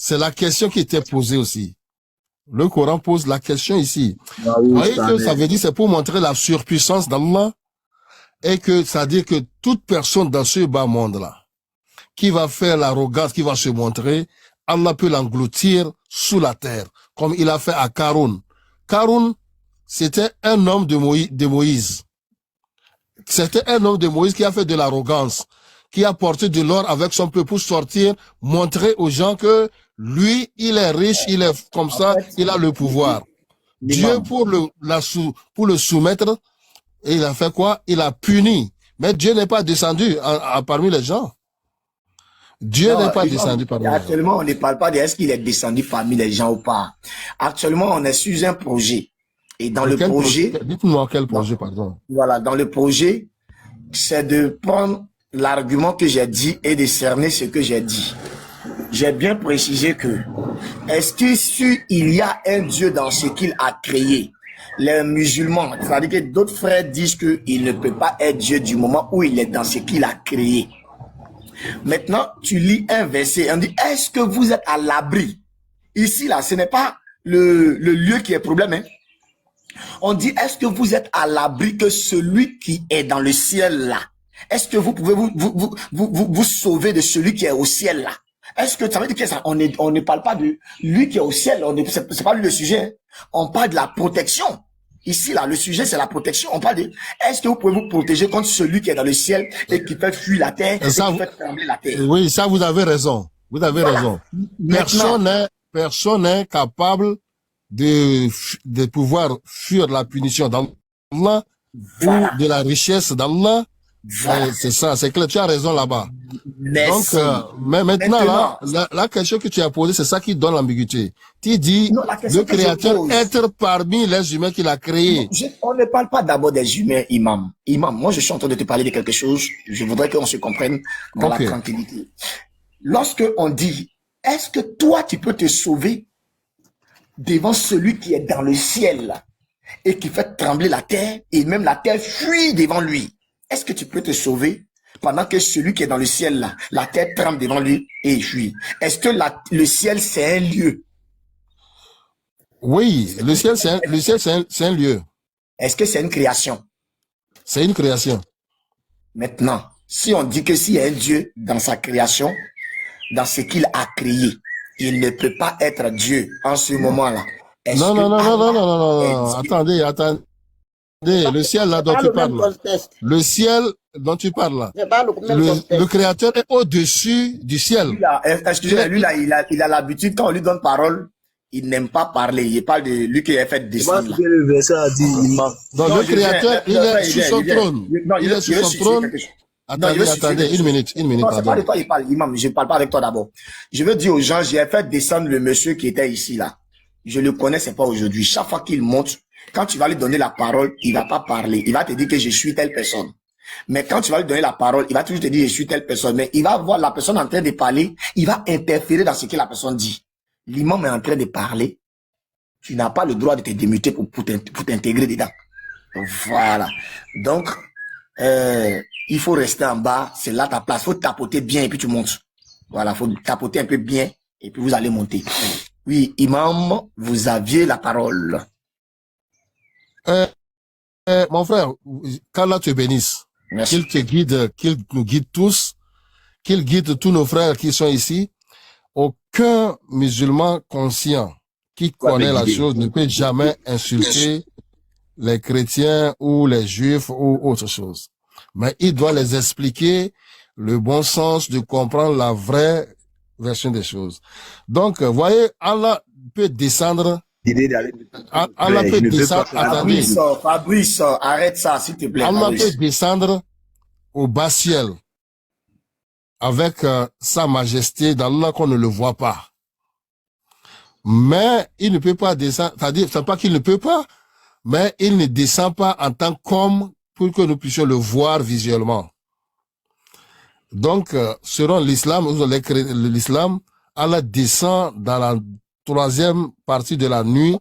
c'est la question qui était posée aussi. Le Coran pose la question ici. Ah Vous oui, voyez que ça veut dire c'est pour montrer la surpuissance d'Allah et que ça veut dire que toute personne dans ce bas monde-là qui va faire l'arrogance, qui va se montrer, Allah peut l'engloutir sous la terre, comme il a fait à Karun. Karun, c'était un homme de Moïse. C'était un homme de Moïse qui a fait de l'arrogance, qui a porté de l'or avec son peuple pour sortir, montrer aux gens que lui, il est riche, il est comme ça, il a le pouvoir. Dieu, pour le soumettre, il a fait quoi? Il a puni. Mais Dieu n'est pas descendu parmi les gens. Dieu n'est pas descendu parmi les gens. Actuellement, on ne parle pas de est-ce qu'il est descendu parmi les gens ou pas. Actuellement, on est sur un projet. Et dans le projet... Dites-moi quel projet, pardon. Voilà, dans le projet, c'est de prendre l'argument que j'ai dit et de cerner ce que j'ai dit. J'ai bien précisé que, est-ce que s'il y a un Dieu dans ce qu'il a créé, les musulmans, c'est-à-dire que d'autres frères disent qu'il ne peut pas être Dieu du moment où il est dans ce qu'il a créé. Maintenant, tu lis un verset, on dit, est-ce que vous êtes à l'abri? Ici, là, ce n'est pas le lieu qui est problème, hein. On dit, est-ce que vous êtes à l'abri que celui qui est dans le ciel là, est-ce que vous pouvez vous sauver de celui qui est au ciel là? Est-ce que ça veut dire que ça, on ne parle pas de lui qui est au ciel, c'est pas lui le sujet, hein. On parle de la protection. Ici là, le sujet c'est la protection. On parle de, est-ce que vous pouvez vous protéger contre celui qui est dans le ciel et qui fait fuir la terre, et qui fait trembler la terre? Oui, ça vous avez raison. Vous avez raison. Personne n'est capable de pouvoir fuir la punition d'Allah ou de la richesse d'Allah. C'est ça, c'est clair, tu as raison là-bas. Donc, mais maintenant, la question que tu as posée, c'est ça qui donne l'ambiguïté. Tu dis, le Créateur être parmi les humains qu'il a créés. On ne parle pas d'abord des humains, imam. Imam, moi je suis en train de te parler de quelque chose, je voudrais qu'on se comprenne dans la tranquillité. Lorsque on dit, est-ce que toi tu peux te sauver devant celui qui est dans le ciel et qui fait trembler la terre et même la terre fuit devant lui? Est-ce que tu peux te sauver pendant que celui qui est dans le ciel là, la terre tremble devant lui et fuit? Est-ce que le ciel c'est un lieu? Oui, le ciel c'est un lieu. Est-ce que c'est une création? C'est une création. Maintenant, si on dit que s'il y a un Dieu dans sa création, dans ce qu'il a créé, il ne peut pas être Dieu en ce moment-là. Non. Attendez. Le ciel là dont tu parles. Le ciel dont tu parles là. Le Créateur est au-dessus du ciel. Excusez-moi, lui là, il a l'habitude, quand on lui donne parole, il n'aime pas parler. Il parle de lui qui est fait descendre. Le verset a dit, donc le Créateur, il est sur son trône. Il est sur son trône. Attendez, une minute. Non, c'est pas de toi il parle, imam. Je ne parle pas avec toi d'abord. Je veux dire aux gens, j'ai fait descendre le monsieur qui était ici là. Je le connais, c'est pas aujourd'hui. Chaque fois qu'il monte, quand tu vas lui donner la parole, il va pas parler. Il va te dire que je suis telle personne. Mais quand tu vas lui donner la parole, il va toujours te dire je suis telle personne. Mais il va voir la personne en train de parler, il va interférer dans ce que la personne dit. L'imam est en train de parler. Tu n'as pas le droit de te démuter pour t'intégrer dedans. Voilà. Donc, il faut rester en bas. C'est là ta place. Il faut tapoter bien et puis tu montes. Voilà, il faut tapoter un peu bien et puis vous allez monter. Oui, imam, vous aviez la parole. Mon frère, qu'Allah te bénisse. Qu'il te guide, qu'il nous guide tous, qu'il guide tous nos frères qui sont ici. Aucun musulman conscient qui connaît la chose ne peut jamais insulter les chrétiens ou les juifs ou autre chose. Mais il doit les expliquer le bon sens de comprendre la vraie version des choses. Donc, voyez, Allah peut descendre. Allah peut descendre. Fabrice, arrête ça, s'il te plaît. Allah peut descendre au bas ciel avec sa majesté d'Allah qu'on ne le voit pas. Mais il ne peut pas descendre, c'est-à-dire, c'est pas qu'il ne peut pas, mais il ne descend pas en tant qu'homme pour que nous puissions le voir visuellement. Donc, selon l'islam, Allah descend dans la troisième partie de la nuit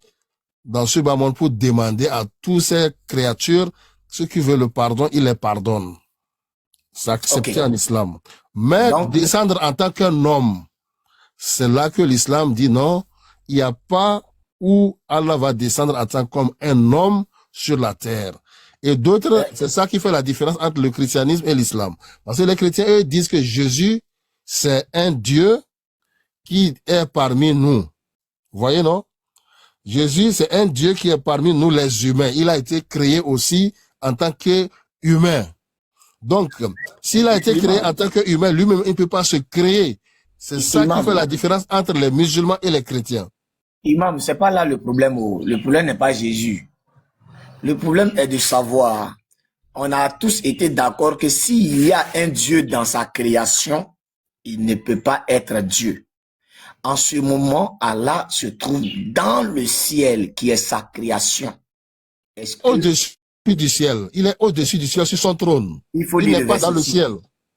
dans ce bas monde pour demander à toutes ces créatures, ceux qui veulent le pardon, il les pardonne. C'est accepté en islam. Mais donc, descendre en tant qu'un homme, c'est là que l'islam dit non, il n'y a pas où Allah va descendre en tant comme un homme sur la terre. Et d'autres, c'est ça qui fait la différence entre le christianisme et l'islam. Parce que les chrétiens, eux, disent que Jésus, c'est un Dieu qui est parmi nous. Vous voyez, non? Jésus, c'est un Dieu qui est parmi nous les humains. Il a été créé aussi en tant qu'humain. Donc, s'il a été créé en tant qu'humain, lui-même, il ne peut pas se créer. C'est ça qui fait la différence entre les musulmans et les chrétiens. Imam, c'est pas là le problème. Le problème n'est pas Jésus. Le problème est de savoir, on a tous été d'accord que s'il y a un Dieu dans sa création, il ne peut pas être Dieu. En ce moment, Allah se trouve dans le ciel qui est sa création. Au-dessus du ciel. Il est au-dessus du ciel sur son trône. Il n'est pas dans le ciel.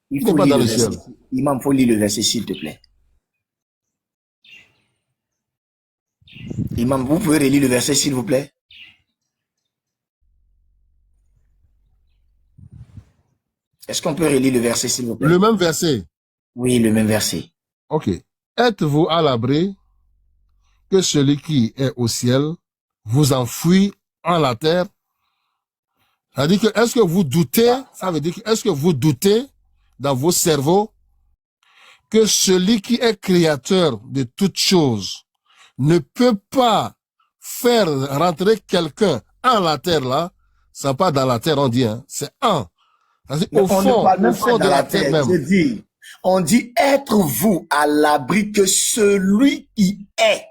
Il n'est pas dans le ciel. Imam, il faut lire le verset, s'il te plaît. Imam, vous pouvez relire le verset, s'il vous plaît? Est-ce qu'on peut relire le verset, s'il vous plaît? Le même verset? Oui, le même verset. Ok. Êtes-vous à l'abri que celui qui est au ciel vous enfuit en la terre? Ça veut dire que, est-ce que vous doutez, ça veut dire que, est-ce que vous doutez dans vos cerveaux que celui qui est créateur de toutes choses ne peut pas faire rentrer quelqu'un en la terre là, c'est pas dans la terre on dit, hein, c'est en. Au fond de la terre même. On dit êtes-vous à l'abri que celui qui est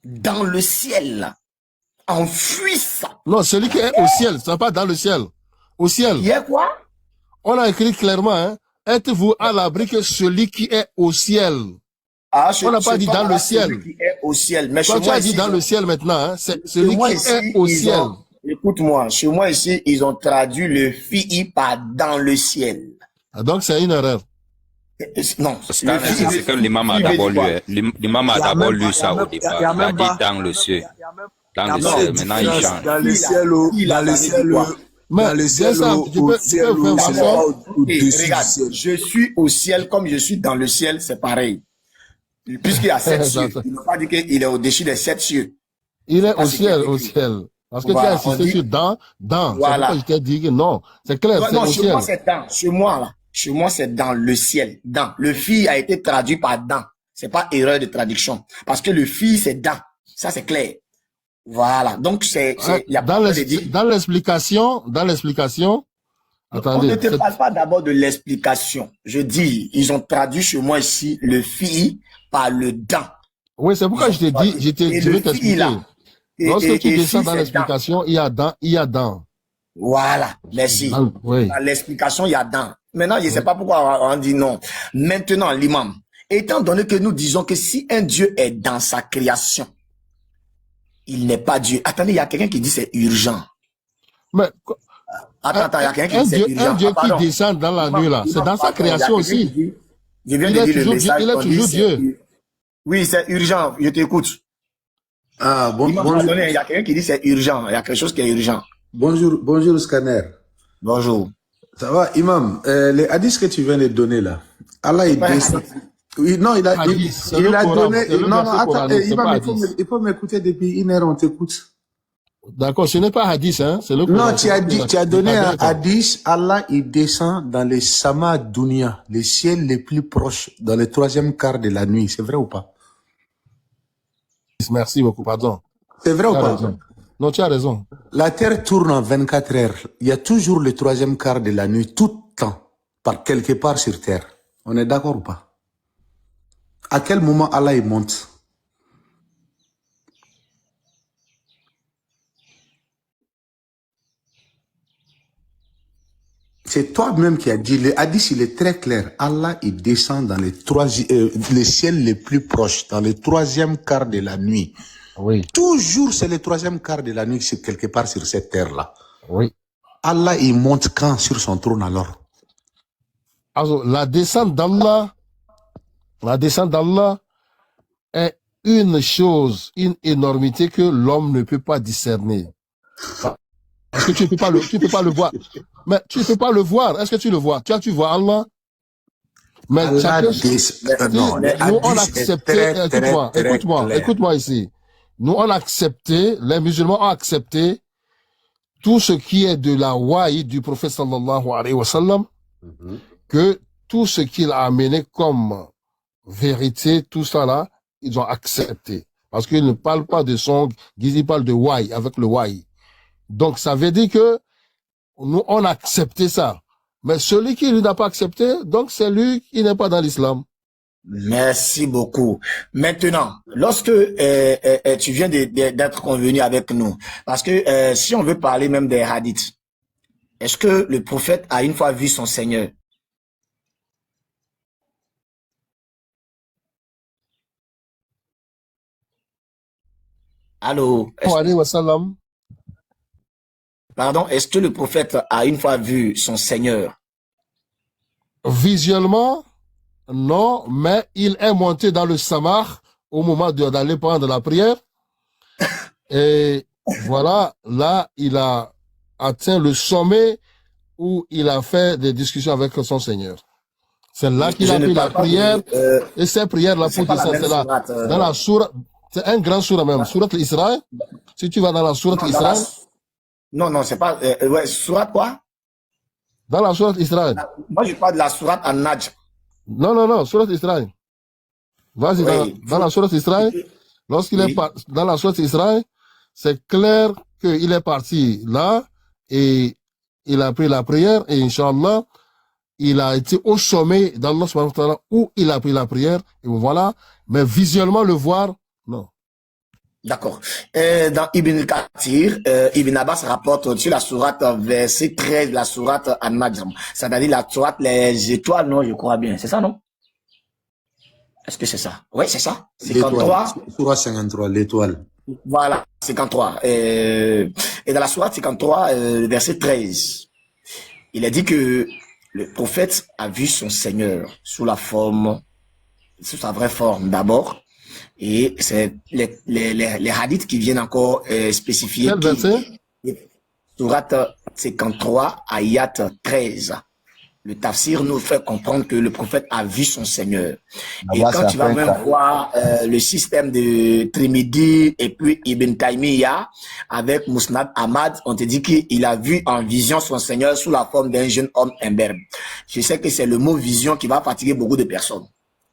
dans le ciel enfuisse. Non, celui qui est au ciel, ce n'est pas dans le ciel. Au ciel. Qui est quoi? On a écrit clairement, hein, êtes-vous à l'abri que celui qui est au ciel. Ah, on n'a pas dit dans le ciel. Celui qui est au ciel. Mais quand tu as dit dans le ciel maintenant, hein, c'est celui qui est au ciel. Écoute-moi, chez moi ici, ils ont traduit le fille par dans le ciel. Ah, donc c'est une erreur. Non, c'est que l'imam a d'abord lu. L'imam a d'abord lu ça au départ. Il a dit dans le ciel. Dans le ciel, maintenant il change. Dans le ciel, dans le ciel, dans le ciel, regarde, je suis au ciel comme je suis dans le ciel, c'est pareil. Puisqu'il y a 7 cieux, il n'a pas dit qu'il est au-dessus des 7 cieux. Il est au ciel, au ciel. Parce que tu as insisté sur dans. Voilà. C'est pourquoi je t'ai dit que non. C'est clair, c'est au ciel. Chez moi, c'est dans. Chez moi, là. Chez moi, c'est dans le ciel. Dans. Le fille a été traduit par dans. C'est pas erreur de traduction. Parce que le fille, c'est dans. Ça, c'est clair. Voilà. Donc, dans l'explication, attendez. On ne te parle pas d'abord de l'explication. Je dis, ils ont traduit chez moi ici le fille par le dans. Oui, c'est pourquoi je t'ai dit, je vais t'expliquer. Lorsque tu descends dans l'explication, il y a dans. Voilà, merci. Dans l'explication, il y a dans. Maintenant, je ne sais pas pourquoi on dit non. Maintenant, l'imam, étant donné que nous disons que si un Dieu est dans sa création, il n'est pas Dieu. Attendez, il y a quelqu'un qui dit c'est urgent. Mais attends, il y a quelqu'un qui dit c'est urgent. Un Dieu qui descend dans la nuit là, c'est dans sa création aussi. Je viens de dire le message. Il est toujours Dieu. Oui, c'est urgent. Je t'écoute. Ah, bonjour. Il y a quelqu'un qui dit c'est urgent. Il y a quelque chose qui est urgent. Bonjour, Scanner. Bonjour. Ça va, Imam? Les hadiths que tu viens de donner là, Allah il descend. Oui, non, il a donné. Non, attends, Imam, il faut m'écouter depuis 1 heure, on t'écoute. D'accord, ce n'est pas hadith, hein? C'est le non, tu as donné un hadith, Allah il descend dans les sama dunya, les ciels les plus proches, dans le 3e quart de la nuit. C'est vrai ou pas? Merci beaucoup, pardon. C'est vrai ou pas? Non, tu as raison. La Terre tourne en 24 heures. Il y a toujours le 3e quart de la nuit, tout le temps, par quelque part sur Terre. On est d'accord ou pas? À quel moment Allah il monte? C'est toi-même qui as dit, le hadith il est très clair. Allah il descend dans les ciels les plus proches, dans le 3e quart de la nuit. Oui. Toujours c'est le 3e quart de la nuit, c'est quelque part sur cette terre-là. Oui. Allah il monte quand sur son trône alors? Alors, la descente d'Allah est une chose, une énormité que l'homme ne peut pas discerner. Parce que tu peux pas le voir. Mais tu peux pas le voir. Est-ce que tu le vois? Tu vois Allah? Mais Allah chacun, non, le nous on hadith est acceptait, très clair. écoute-moi ici. Nous on accepté, les musulmans ont accepté tout ce qui est de la wahi du prophète sallallahu alayhi wa sallam, que tout ce qu'il a amené comme vérité, tout ça là, ils ont accepté. Parce qu'ils ne parlent pas de son, ils parlent de wahi, avec le wahi. Donc ça veut dire que nous on a accepté ça. Mais celui qui n'a pas accepté, donc c'est lui qui n'est pas dans l'islam. Merci beaucoup. Maintenant, lorsque tu viens d'être convenu avec nous, parce que si on veut parler même des hadiths, est-ce que le prophète a une fois vu son Seigneur? Allô? Pardon, est-ce que le prophète a une fois vu son Seigneur? Visuellement, non, mais il est monté dans le Samar au moment d'aller prendre la prière. Et voilà, là, il a atteint le sommet où il a fait des discussions avec son Seigneur. C'est là qu'il a pris la prière. Et ces prières-là, pour dire ça, c'est là. Dans la sourate, c'est un grand sourate même, sourate l'Israël. Si tu vas dans la sourate l'Israël. Non, c'est pas. Ouais, sourate quoi? Dans la sourate Israël. Moi, je parle de la sourate An-Najm. Non, sourate Israël. Vas-y, oui, dans la sourate Israël. Lorsqu'il est dans la sourate Israël, c'est clair qu'il est parti là et il a pris la prière et Inch'Allah, il a été au sommet d'Allah subhanahu wa ta'ala où il a pris la prière et voilà. Mais visuellement le voir, non. D'accord. Dans Ibn Kathir, Ibn Abbas rapporte sur la sourate verset 13, la sourate An-Najm. C'est-à-dire la sourate les étoiles, non, je crois bien. C'est ça, non? Est-ce que c'est ça? Oui, c'est ça. 53. Sourate 53, l'étoile. Voilà, 53. Et dans la sourate 53, verset 13, il a dit que le prophète a vu son Seigneur sous la forme, sous sa vraie forme d'abord. Et c'est les hadiths qui viennent encore spécifier. Quel verset? Sourate 53, ayat 13. Le tafsir nous fait comprendre que le prophète a vu son Seigneur. Et quand tu vas même voir le système de Trimidi et puis Ibn Taymiyyah avec Musnad Ahmad, on te dit qu'il a vu en vision son Seigneur sous la forme d'un jeune homme imberbe. Je sais que c'est le mot vision qui va fatiguer beaucoup de personnes.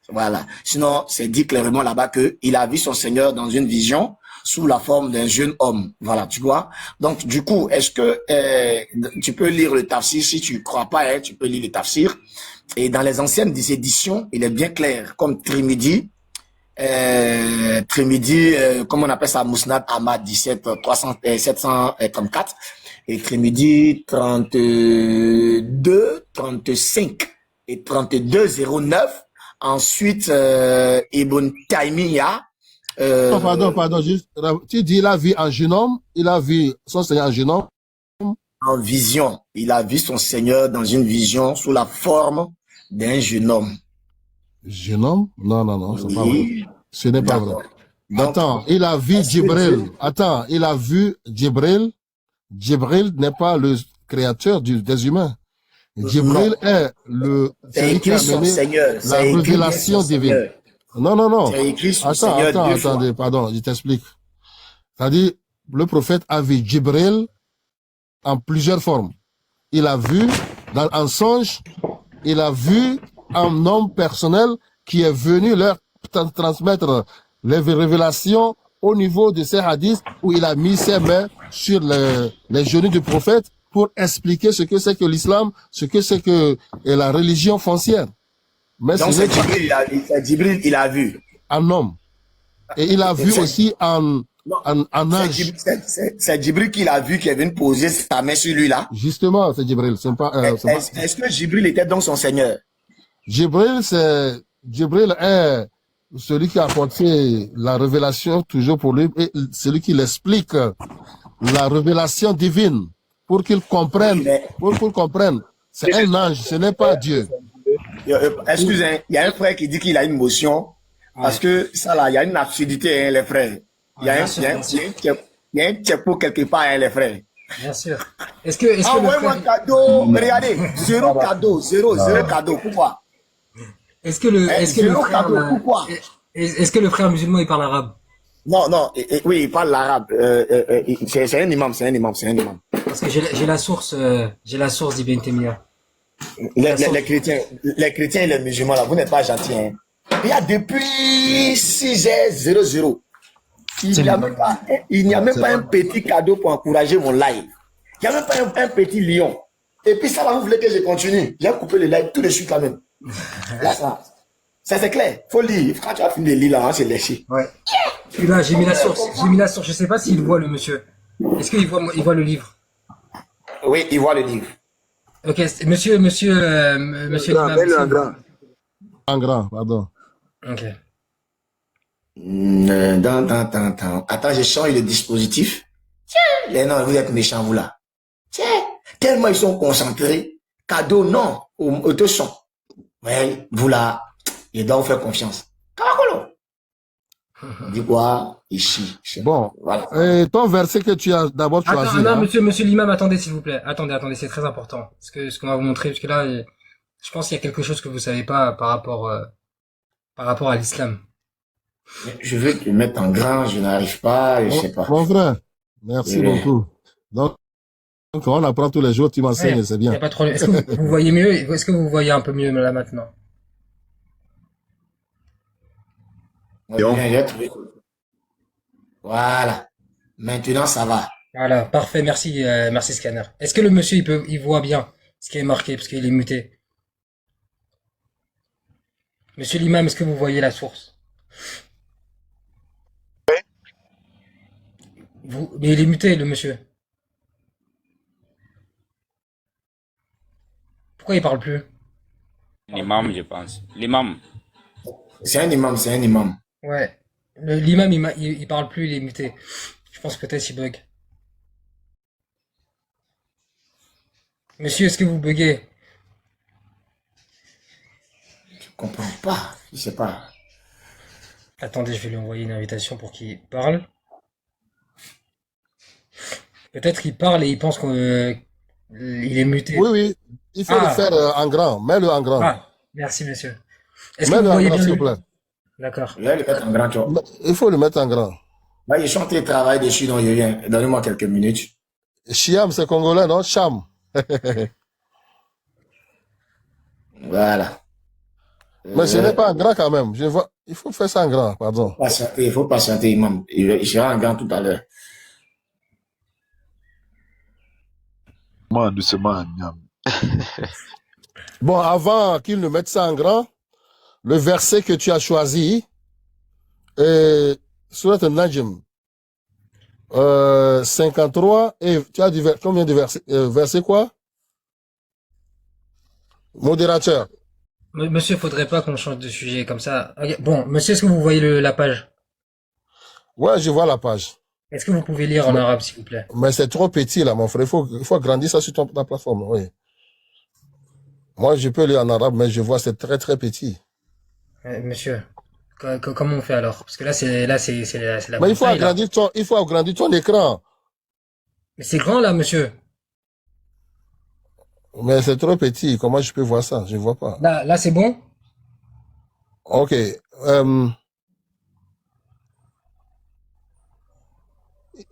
Voilà. Sinon, c'est dit clairement là-bas qu'il a vu son Seigneur dans une vision sous la forme d'un jeune homme. Voilà, tu vois. Donc, du coup, est-ce que tu peux lire le tafsir? Si tu crois pas, hein, tu peux lire le tafsir. Et dans les anciennes éditions, il est bien clair, comme Trimidi, comme on appelle ça, Musnad Ahmad 17, 300, 734, et Trimidi 32, 35 et 3209. Ensuite, Ibn Taymiyyah. Pardon, juste, tu dis il a vu un jeune homme, il a vu son Seigneur en jeune homme. En vision, il a vu son Seigneur dans une vision sous la forme d'un jeune homme. Jeune homme? Non, c'est pas vrai. Ce n'est pas vrai. Donc, attends, il a vu Djibril. Attends, il a vu Djibril. Djibril n'est pas le créateur des humains. Djibril est celui qui a mené la révélation divine. Non. Attendez, pardon, je t'explique. C'est-à-dire, le prophète a vu Djibril en plusieurs formes. Il a vu dans un songe, il a vu un homme personnel qui est venu leur transmettre les révélations au niveau de ces hadiths où il a mis ses mains sur les genoux du prophète pour expliquer ce que c'est que l'islam, ce que c'est que la religion foncière. Mais donc c'est Djibril, il a vu. Un homme. Et il a vu aussi un ange. C'est Djibril qu'il a vu qui est venu poser sa main sur lui là. Justement, c'est Djibril. Est-ce que Djibril était donc son Seigneur? Djibril est celui qui a apporté la révélation toujours pour lui et celui qui l'explique la révélation divine. Pour qu'ils comprennent, c'est un ange, ce n'est pas Dieu. Excusez, il y a un frère qui dit qu'il a une motion, parce que ça là, il y a une absurdité, hein, les frères. Il y a un tchepo quelque part, hein, les frères. Bien sûr. Est-ce que envoyez-moi un cadeau, regardez, zéro cadeau, zéro cadeau, pourquoi? Est-ce que le frère, Pourquoi? est-ce que le frère musulman, il parle arabe? Non, non, oui, il parle l'arabe. C'est un imam, c'est un imam, c'est un imam. Parce que j'ai la source d'Ibn Taymiyyah. Les chrétiens et les musulmans, là, vous n'êtes pas gentils, hein. Il y a depuis 6h00. Il n'y a même pas un petit cadeau pour encourager mon live. Il n'y a même pas un petit lion. Et puis ça, là, vous voulez que je continue. J'ai coupé le live tout de suite, quand même. Là, ça c'est clair. Faut lire. Quand tu as fini de lire, là, c'est léché. Ouais. Puis là, j'ai mis la source. Je sais pas s'il voit le monsieur. Est-ce qu'il voit le livre? Oui, il voit le livre. Ok, monsieur l'imam. En grand, pardon. Ok. Attends, je change le dispositif. Tiens, les noms, vous êtes méchants, vous là. Tiens, tellement ils sont concentrés. Cadeau, non, au te son. Mais vous là, je dois vous faire confiance. Kamakolo. Dis quoi? Ici. Bon, Voilà. et ton verset que tu as d'abord choisi. Attends, non, hein. monsieur l'imam, attendez, s'il vous plaît. Attendez, c'est très important. Ce qu'on va vous montrer, parce que là, je pense qu'il y a quelque chose que vous savez pas par rapport à l'islam. Je veux te mettre en grand, je n'arrive pas, je sais pas. Mon frère, merci Oui. beaucoup. Donc, on apprend tous les jours, tu m'enseignes, Ouais, c'est y bien. a pas de problème. Est-ce que vous voyez mieux? Est-ce que vous voyez un peu mieux là maintenant? J'ai trouvé. Voilà. Maintenant, ça va. Voilà, parfait, merci Scanner. Est-ce que le monsieur il voit bien ce qui est marqué parce qu'il est muté? Monsieur l'imam, est-ce que vous voyez la source? Mais il est muté, le monsieur. Pourquoi il parle plus? L'imam, je pense. L'imam. C'est un imam, c'est un imam. Ouais. L'imam, il parle plus, il est muté. Je pense peut-être il bug. Monsieur, est-ce que vous buguez? Je comprends pas. Je sais pas. Attendez, je vais lui envoyer une invitation pour qu'il parle. Peut-être qu'il parle et il pense qu'il est muté. Oui, oui, il faut le faire en grand. Mets-le en grand. Ah, merci monsieur. Est-ce que Mets-le vous en voyez grand, bien s'il vous plaît. D'accord. Là, le mettre en grand, tu vois. Il faut le mettre en grand. Là, je suis en train de travailler dessus, donc je viens. Donnez-moi quelques minutes. Chiam, c'est congolais, non? Cham. Voilà. Mais ce n'est pas en grand quand même. Je vois, il faut faire ça en grand, pardon. Patienter, il faut patienter, imam. Il sera en grand tout à l'heure. Doucement, Niam. Bon, avant qu'il ne mette ça en grand, le verset que tu as choisi, Surat al-Najm, 53, et tu as dit combien de versets? Verset quoi? Modérateur. Monsieur, faudrait pas qu'on change de sujet comme ça. Ok, bon, monsieur, est-ce que vous voyez la page? Ouais, je vois la page. Est-ce que vous pouvez lire en arabe, s'il vous plaît? Mais c'est trop petit, là, mon frère. Il faut agrandir ça sur ta plateforme, oui. Moi, je peux lire en arabe, mais je vois, c'est très, très petit. Monsieur, comment on fait alors? Parce que là, c'est la Mais il faut bataille, là. il faut agrandir ton écran. Mais c'est grand, là, monsieur. Mais c'est trop petit. Comment je peux voir ça? Je vois pas. Là, c'est bon? Ok.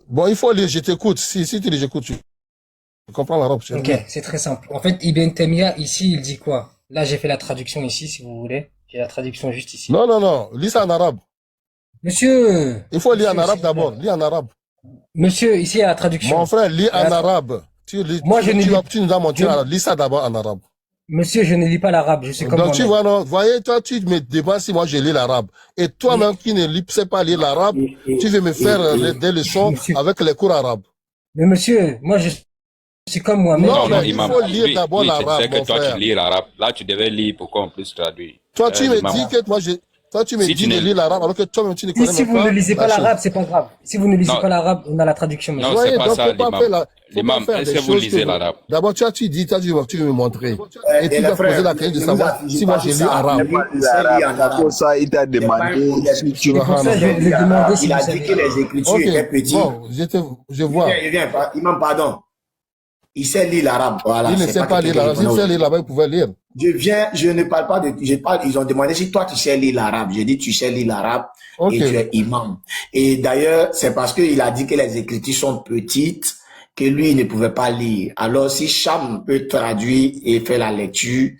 Bon, il faut lire. Je t'écoute. Si tu dis j'écoute, tu comprends l'arabe. Ok, c'est très simple. En fait, Ibn Taymiyyah, ici, il dit quoi? Là, j'ai fait la traduction ici, si vous voulez. J'ai la traduction juste ici. Non, non, non. Lis ça en arabe. Monsieur! Il faut lire en Monsieur, arabe s'il vous plaît. d'abord. Lis en arabe. Monsieur, ici, il y a la traduction. Mon frère, lis en Attends. arabe. Moi, je ne lis- Tu nous as montré je- l'arabe. Lis ça d'abord en arabe. Monsieur, je ne lis pas l'arabe, je suis comme Donc, tu moi-même. vois, non, voyez, toi, tu me demandes si moi je lis l'arabe. Et toi-même qui ne sais pas lire l'arabe, tu veux me faire des leçons Monsieur. avec les cours arabes. Mais monsieur, moi, je suis comme moi-même. Non, Non, mais il imam. faut lire d'abord Lui, l'arabe, c'est que mon toi, frère. tu lis l'arabe. Là, tu devais lire pour qu'on puisse traduire. Toi, tu me l'imam. dis que toi, tu me Si dis tu de ne- lire l'arabe, alors que toi-même, tu ne connais Si même vous pas ne lisez pas la chose. l'arabe, c'est pas grave. Si vous ne lisez Non. pas l'arabe, on a la traduction, monsieur. Non, Voyez, c'est pas donc, ça, faut pas faire l'imam. L'imam, faire est-ce des que vous choses lisez que- l'arabe? D'abord, tu veux me montrer. Et tu les vas frères, poser la question de ne savoir nous affligez si moi pas je de lis ça. arabe. Il sait lire en arabe. Pour ça, il t'a C'est pas un demandé problème. si tu C'est pour ça que je vais le demander si Il vous a dit savez que les écritures étaient Ok, petites. bon, je vois. Il vient, imam, pardon. Il sait lire l'arabe. Voilà, Il ne c'est sait pas lire quelqu'un l'arabe. qui S'il sait connaît. lire l'arabe, il pouvait lire. je ne parle pas de, je parle, ils ont demandé si toi tu sais lire l'arabe. J'ai dit tu sais lire l'arabe Ok. et tu es imam. Et d'ailleurs, c'est parce qu'il a dit que les écritures sont petites que lui, il ne pouvait pas lire. Alors, si Cham peut traduire et faire la lecture,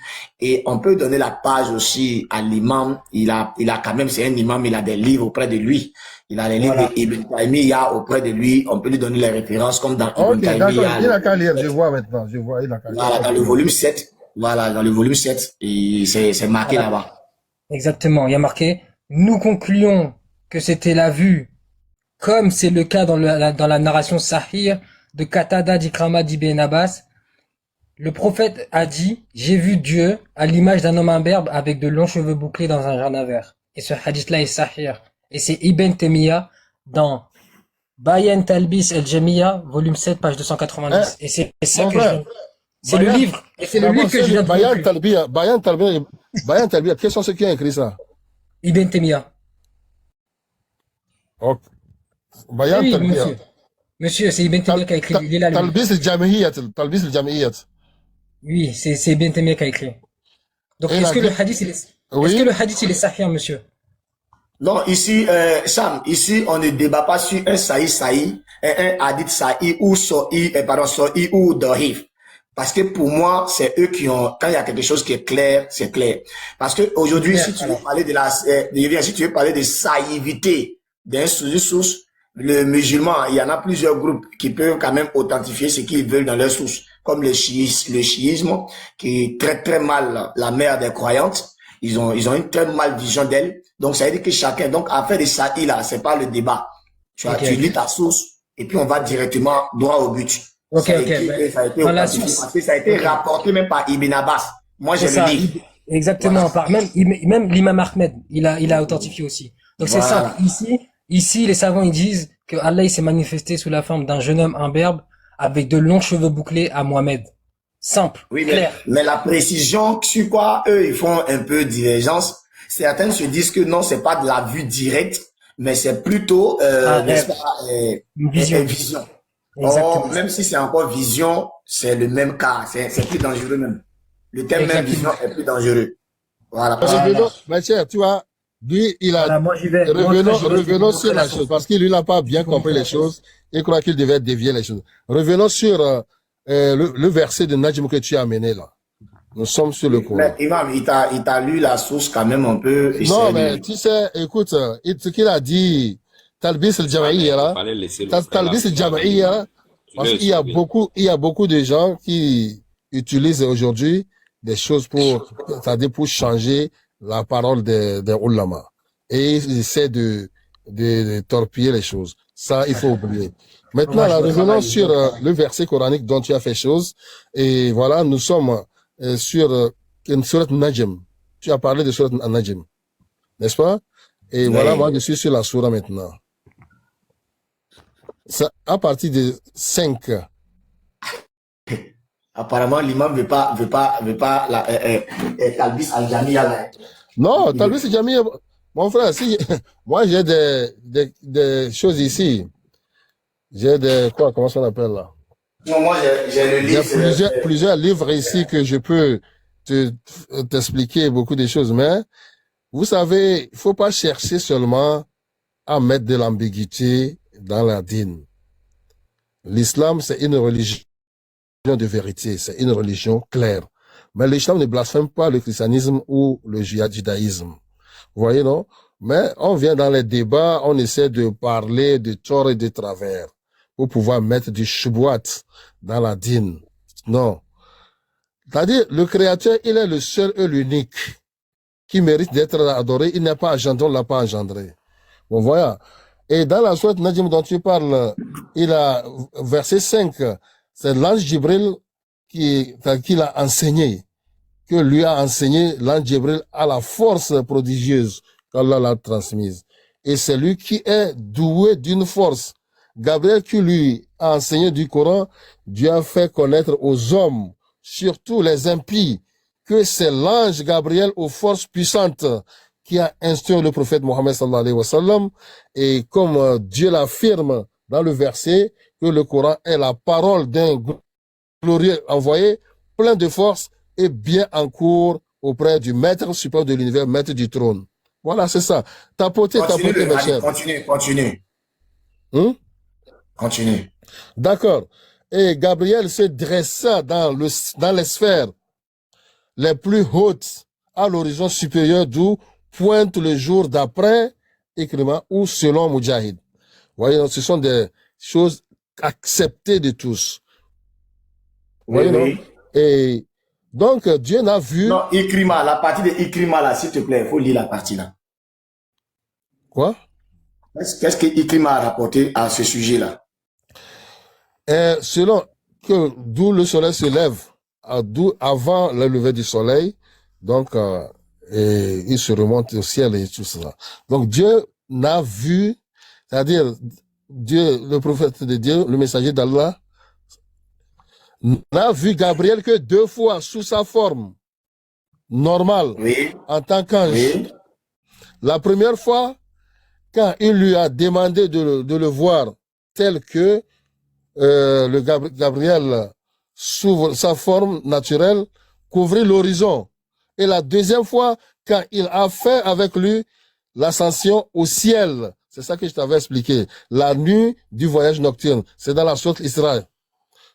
et on peut donner la page aussi à l'imam, il a quand même, c'est un imam, il a des livres auprès de lui. Il a les livres Voilà. d'Ibn Taymiyyah auprès de lui. On peut lui donner les références comme dans Ibn Ok, d'accord. Taymiyyah. Il a qu'à lire. Je vois maintenant. Je vois. Il a qu'à lire. Voilà, dans le volume 7. Voilà, dans le volume 7. Et c'est marqué Voilà. là-bas. Exactement. Il y a marqué, nous concluons que c'était la vue, comme c'est le cas dans dans la narration Sahih de Qatada d'Ikrama d'Ibn Abbas. Le prophète a dit, j'ai vu Dieu à l'image d'un homme imberbe avec de longs cheveux bouclés dans un jardin vert. Et ce hadith-là est Sahih. Et c'est Ibn Taymiyyah dans Bayan Talbis el-Jamiyya, volume 7, page 290. Hein, Et c'est ça mon que je frère, viens. C'est le Bayan, livre. Et c'est le d'abord, livre que je c'est viens de Bayan conclure. Talbiya. Bayan Talbiya, quels sont ceux qui ont écrit ça? Ibn Taymiyyah. Ok. Oui, Bayan oui, Talbiya. monsieur. Monsieur, c'est Ibn Taymiyyah qui a écrit. Il est là, lui. Talbis al-Jamiyyat. Talbis al-Jamiyyat. Oui, c'est Ibn Taymiyyah qui a écrit. Donc, Et est-ce la que le vie. hadith, est-ce que Oui. le hadith, il est sahih, monsieur? Non, ici, Sam, ici, on ne débat pas sur un sahi, un hadith sahi ou sohi ou dohif. Parce que pour moi, c'est eux qui ont, quand il y a quelque chose qui est clair, c'est clair. Parce que aujourd'hui, Clair, si tu veux alors. parler si tu veux parler de saïvité d'un source, le musulman, il y en a plusieurs groupes qui peuvent quand même authentifier ce qu'ils veulent dans leur source, comme le chiisme, qui traite très mal la mère des croyantes. Ils ont une très mal vision d'elle. Donc, ça veut dire que chacun, donc, affaire de sahi là, c'est pas le débat. Ok, Tu lis ta source, et puis on va directement droit au but. ok, Ça a ok. été, ça a été Dans la authentifié source. parce que ça a été Ok. rapporté même par Ibn Abbas. Moi, C'est j'ai le ça. livre. Exactement. Voilà. Même l'imam Ahmed, il a authentifié aussi. Donc, c'est simple. Voilà. Ici, les savants, ils disent que Allah, il s'est manifesté sous la forme d'un jeune homme imberbe avec de longs cheveux bouclés à Mohamed. Simple. Oui, Clair. mais la précision sur quoi eux, ils font un peu divergence. Certains se disent que non, c'est pas de la vue directe, mais c'est plutôt, Un n'est-ce rêve. pas, Une vision. vision. Exactement. Or, même si c'est encore vision, c'est le même cas. C'est plus dangereux même. Le terme même vision Exactement. est plus dangereux. Voilà. Parce que Voilà. Revenons, ma chère, tu vois, lui, il a, Voilà. Moi, j'y vais. Moi, en tout cas, j'y vais revenons pour sur montrer la la chose, source. parce qu'il lui n'a pas bien Pour compris montrer les la source. choses. Il croit qu'il devait dévier les choses. Revenons sur le verset de Najm que tu as amené là. Nous sommes sur le mais Coran. Imam, il t'a lu la source quand même un peu. Non, mais tu sais, écoute, ce qu'il a dit, Talbis al-Jama'iyya là, Fallait laisser le frère là. Talbis al-Jama'iyya, Tu parce l'as qu'il y a expliqué. il y a beaucoup de gens qui utilisent aujourd'hui des choses c'est-à-dire pour changer la parole des ulama. Et ils essaient de torpiller les choses. Ça, il faut oublier. Maintenant, Moi, là, je revenons travaille. sur le verset coranique dont tu as fait chose. Et voilà, nous sommes sur une sourate Najm. Tu as parlé de sourate Najm, n'est-ce pas? Et voilà, moi, Oui. je suis sur la sourate maintenant. Ça, à partir de 5. Apparemment, l'imam veut pas Talbis al-Jamiyya là. Non, Talbis al-Jama'iyya, mon frère, si, moi, j'ai des choses ici. J'ai comment ça s'appelle là? Non, moi, j'ai le Il y a livre. plusieurs livres ici que je peux t'expliquer beaucoup de choses, mais vous savez, il faut pas chercher seulement à mettre de l'ambiguïté dans la dîne. L'islam, c'est une religion de vérité, c'est une religion claire. Mais l'islam ne blasphème pas le christianisme ou le judaïsme. Vous voyez, non? Mais on vient dans les débats, on essaie de parler de tort et de travers pour pouvoir mettre du choubouat dans la dîne. Non. C'est-à-dire, le Créateur, il est le seul et l'unique qui mérite d'être adoré. Il n'est pas engendré, on ne l'a pas engendré. Bon, voilà. Et dans la sourate Najm dont tu parles, il a, verset 5, c'est l'ange Jibril qui l'a enseigné, que lui a enseigné l'ange Jibril à la force prodigieuse qu'Allah l'a transmise. Et c'est lui qui est doué d'une force. Gabriel qui lui a enseigné du Coran, Dieu a fait connaître aux hommes, surtout les impies, que c'est l'ange Gabriel aux forces puissantes qui a instruit le prophète Mohammed sallallahu alayhi wa sallam. Et comme Dieu l'affirme dans le verset, que le Coran est la parole d'un glorieux envoyé, plein de force, est bien en cours auprès du maître suprême de l'univers, maître du trône. Voilà, c'est ça. Tapotez, mes chers. Continue. Continue. D'accord. Et Gabriel se dressa dans les sphères les plus hautes à l'horizon supérieur d'où pointe le jour d'après Ikrima ou selon Mujahid. Vous voyez, ce sont des choses acceptées de tous. Vous voyez, non? Et donc, Dieu n'a vu... Non, Ikrima, la partie de Ikrima, là, s'il te plaît, il faut lire la partie là. Quoi? Qu'est-ce que Ikrima a rapporté à ce sujet-là? Selon que d'où le soleil se lève, avant le lever du soleil, donc il se remonte au ciel et tout ça. Donc Dieu n'a vu, c'est-à-dire Dieu, le prophète de Dieu, le messager d'Allah, n'a vu Gabriel que 2 fois sous sa forme normale, en tant qu'ange. Oui. La première fois, quand il lui a demandé de le voir tel que le Gabriel, sous sa forme naturelle, couvrit l'horizon. Et la deuxième fois, quand il a fait avec lui l'ascension au ciel. C'est ça que je t'avais expliqué. La nuit du voyage nocturne. C'est dans la sourate Israël.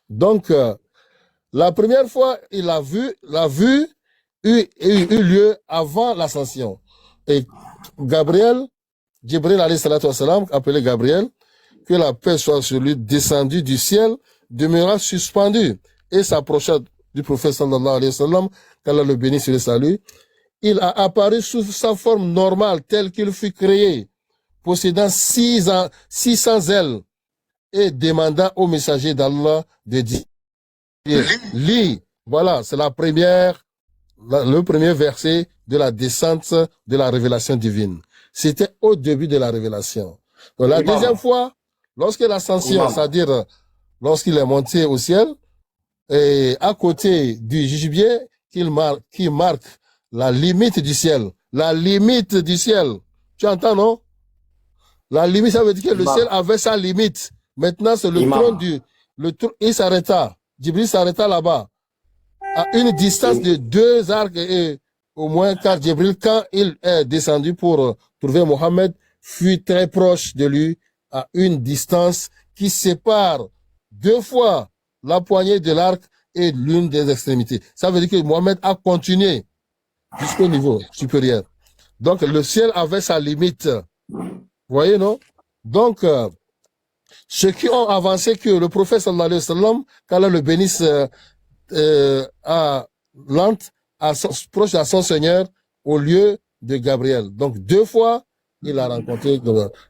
Donc, la première fois, la vue eut lieu avant l'ascension. Et Jibril alayhi salatu wassalam, appelé Gabriel, que la paix soit sur lui, descendu du ciel, demeura suspendu et s'approcha du prophète sallallahu alayhi wa sallam, qu'Allah le bénisse et le salue. Il a apparu sous sa forme normale, telle qu'il fut créé, possédant 600 ailes, et demanda au messager d'Allah de dire, lis, voilà, c'est le premier verset de la descente de la révélation divine. C'était au début de la révélation. Donc, la deuxième fois, lorsque l'ascension, c'est-à-dire lorsqu'il est monté au ciel, et à côté du gibier qui marque la limite du ciel. La limite du ciel. Tu entends, non? La limite, ça veut dire que le ciel avait sa limite. Maintenant, c'est le trône il s'arrêta. Jibril s'arrêta là-bas. À une distance de 2 arcs et au moins, car Jibril, quand il est descendu pour trouver Mohammed, fut très proche de lui à une distance qui sépare 2 fois la poignée de l'arc et l'une des extrémités. Ça veut dire que Mohammed a continué jusqu'au niveau supérieur. Donc, le ciel avait sa limite. Vous voyez, non? Donc, ceux qui ont avancé que le prophète sallallahu alayhi wa sallam, qu'Allah le bénisse, proche à son Seigneur au lieu de Gabriel. Donc, 2 fois, il a rencontré,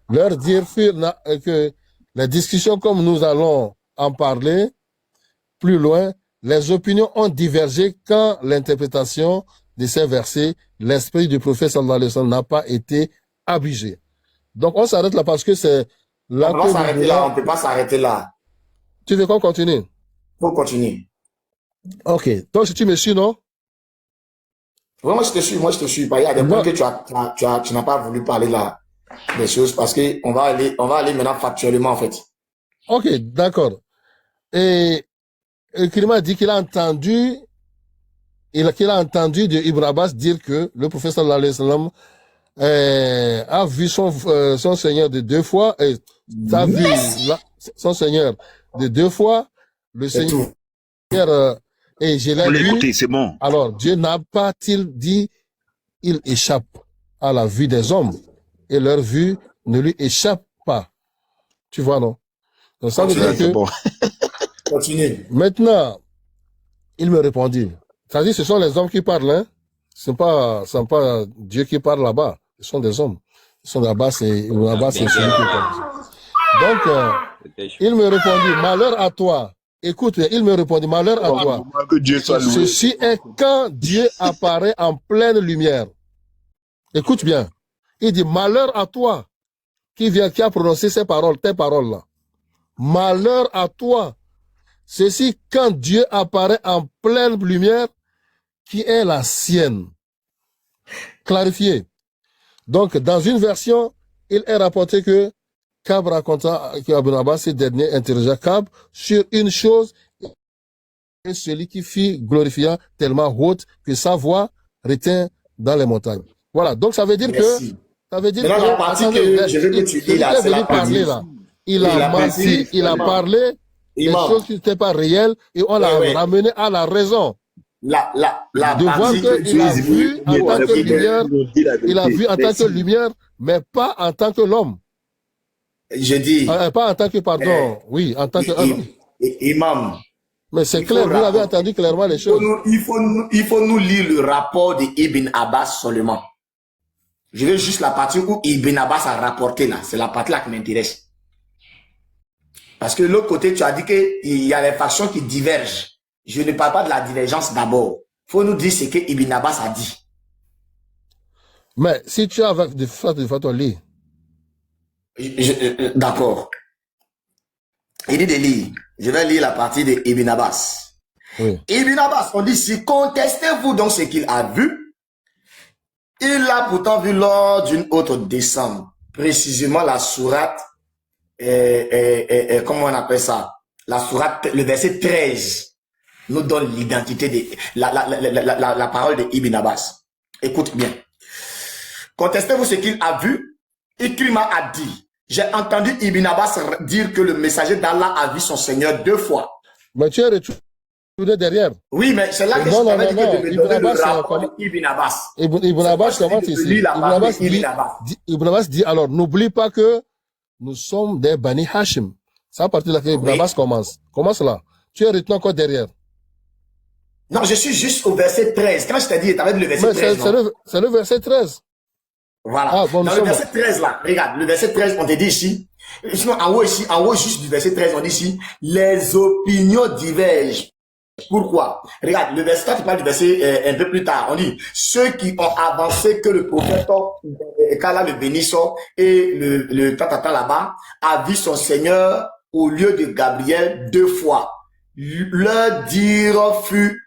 leur dire que les discussions comme nous allons en parler plus loin, les opinions ont divergé quand l'interprétation de ces versets, l'esprit du prophète sallallahu alayhi wa sallam n'a pas été abusé. Donc, on s'arrête là parce que c'est là. On ne peut pas s'arrêter là. Tu veux qu'on continue? Faut continuer. Ok. Donc, si tu me suis, non? Oui, moi, je te suis. Il y a des points que tu n'as pas voulu parler là, des choses, parce qu'on va aller maintenant factuellement, en fait. Ok, d'accord. Et Kirima dit qu'il a entendu de Ibn Abbas dire que le prophète sallallahu alayhi wa sallam a vu son Seigneur de 2 fois, et a vu son Seigneur de 2 fois, le Seigneur, et je l'ai vu. C'est bon. Alors, Dieu n'a pas-il dit, il échappe à la vue des hommes, et leur vue ne lui échappe pas. Tu vois, non? Donc, ça veut dire que... Bon. Continue. Maintenant, il me répondit. C'est-à-dire, ce sont les hommes qui parlent, hein. Ce n'est pas Dieu qui parle là-bas. Ce sont des hommes. Ils sont là-bas, c'est celui qui parle. Donc, il me répondit, malheur à toi. Écoute, il me répondit, malheur à toi. Que Dieu soit loué. Ceci est quand Dieu apparaît en pleine lumière. Écoute bien. Il dit, malheur à toi qui a prononcé ces paroles, tes paroles-là. Malheur à toi. Ceci quand Dieu apparaît en pleine lumière qui est la sienne. Clarifié. Donc, dans une version, il est rapporté que Kab raconta que Ibn Abbas, ce dernier, interrogea Kab sur une chose celui qui fit glorifiant tellement haute que sa voix retint dans les montagnes. Voilà, donc ça veut dire Merci. que... Ça veut dire Maintenant, que... la partie attendez, que je veux que tu celui lis là, qui est c'est la venu parler partie. là, il a menti, il a parlé des Imam, choses qui n'étaient pas réelles et on l'a ouais. ramené à la raison. La De voir partie que qu'il a tu vu en tant que lumière, il a vu en tant que lumière, mais pas en tant que l'homme. je dis, Pas en tant que, pardon, oui, en tant que... Imam, Mais c'est il faut clair, vous avez rapporter. entendu clairement les choses. Il faut nous lire le rapport de Ibn Abbas seulement. Je veux juste la partie où Ibn Abbas a rapporté là. C'est la partie là qui m'intéresse. Parce que l'autre côté, tu as dit qu'il y a les factions qui divergent. Je ne parle pas de la divergence d'abord. Il faut nous dire ce que Ibn Abbas a dit. Mais si tu as des photos lire. D'accord. Il dit de lire. Je vais lire la partie de Ibn Abbas. Oui. Ibn Abbas, on dit, si contestez-vous donc ce qu'il a vu, il l'a pourtant vu lors d'une autre descente. Précisément la sourate, comment on appelle ça? La sourate, le verset 13 nous donne l'identité de la parole de Ibn Abbas. Écoute bien. Contestez-vous ce qu'il a vu? Ikrima a dit, j'ai entendu Ibn Abbas dire que le messager d'Allah a vu son Seigneur 2 fois. Mais tu es retourné derrière. Oui, mais c'est là que Non, je t'avais dit non, que de me Ibn donner le Abbas, rapport d'Ibn Abbas. Ibn Abbas commence ici. Ibn Abbas dit, alors, n'oublie pas que nous sommes des Bani Hashim. C'est à partir de là que Ibn Abbas commence. Commence là. Tu es retenu encore derrière. Non, je suis juste au verset 13. Quand je t'ai dit, tu avais dit le verset 13. C'est le verset 13. Voilà. Ah, bon, dans le verset 13 là, regarde, le verset 13, on te dit ici, sinon en haut juste du verset 13, on dit ici, les opinions divergent. Pourquoi? Regarde, le verset 4, tu parles du verset un peu plus tard, on dit, ceux qui ont avancé que le prophète, qu'Allah le bénisse, et le tata là-bas, a vu son Seigneur au lieu de Gabriel 2 fois. Leur dire fut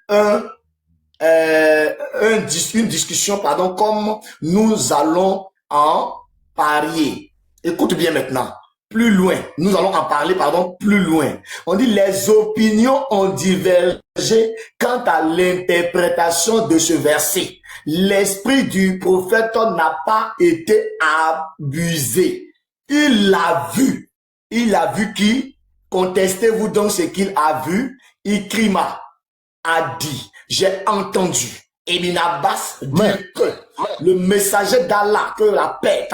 une discussion, pardon, comme nous allons en parier. Écoute bien maintenant. Plus loin. Nous allons en parler, pardon, plus loin. On dit les opinions ont divergé quant à l'interprétation de ce verset. L'esprit du prophète n'a pas été abusé. Il l'a vu. Il a vu qui? Contestez-vous donc ce qu'il a vu? Ikrima a dit, j'ai entendu Ibn Abbas dire que le messager d'Allah, que la paix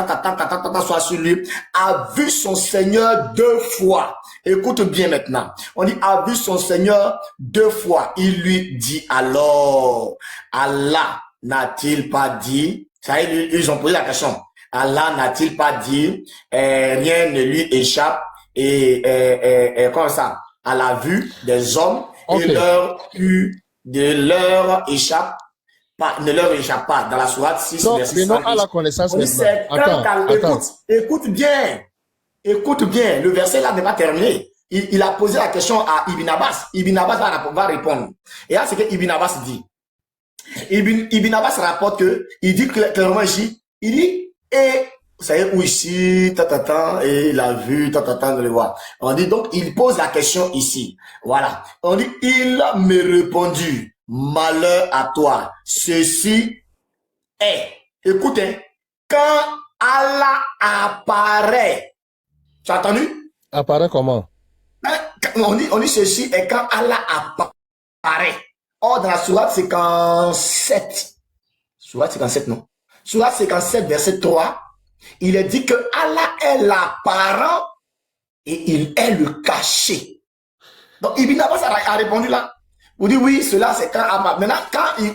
soit sur lui, a vu son Seigneur 2 fois. Écoute bien maintenant. On dit, a vu son Seigneur 2 fois. Il lui dit alors, Allah n'a-t-il pas dit, ça y est, ils ont posé la question, Allah n'a-t-il pas dit, rien ne lui échappe, et comme ça, à la vue des hommes, et ne leur échappe pas dans la sourate 6, non, verset mais non à la connaissance maintenant. Écoute bien, le verset là n'est pas terminé. Il a posé la question à Ibn Abbas. Ibn Abbas va répondre. Et là, c'est que Ibn Abbas dit. Ibn Abbas rapporte que, il dit clairement ici, il dit, et vous savez où ici, et il a vu, de le voir. On dit donc, il pose la question ici. Voilà. On dit, il me répondu, malheur à toi. Ceci est. Écoutez, quand Allah apparaît, tu as entendu? Apparaît comment? On dit ceci est quand Allah apparaît. Or, dans la sourate 57, sourate 57, non? Sourate 57, verset 3, il est dit que Allah est l'apparent et il est le caché. Donc, Ibn Abbas a répondu là. Vous dites oui, cela c'est quand Allah. Maintenant,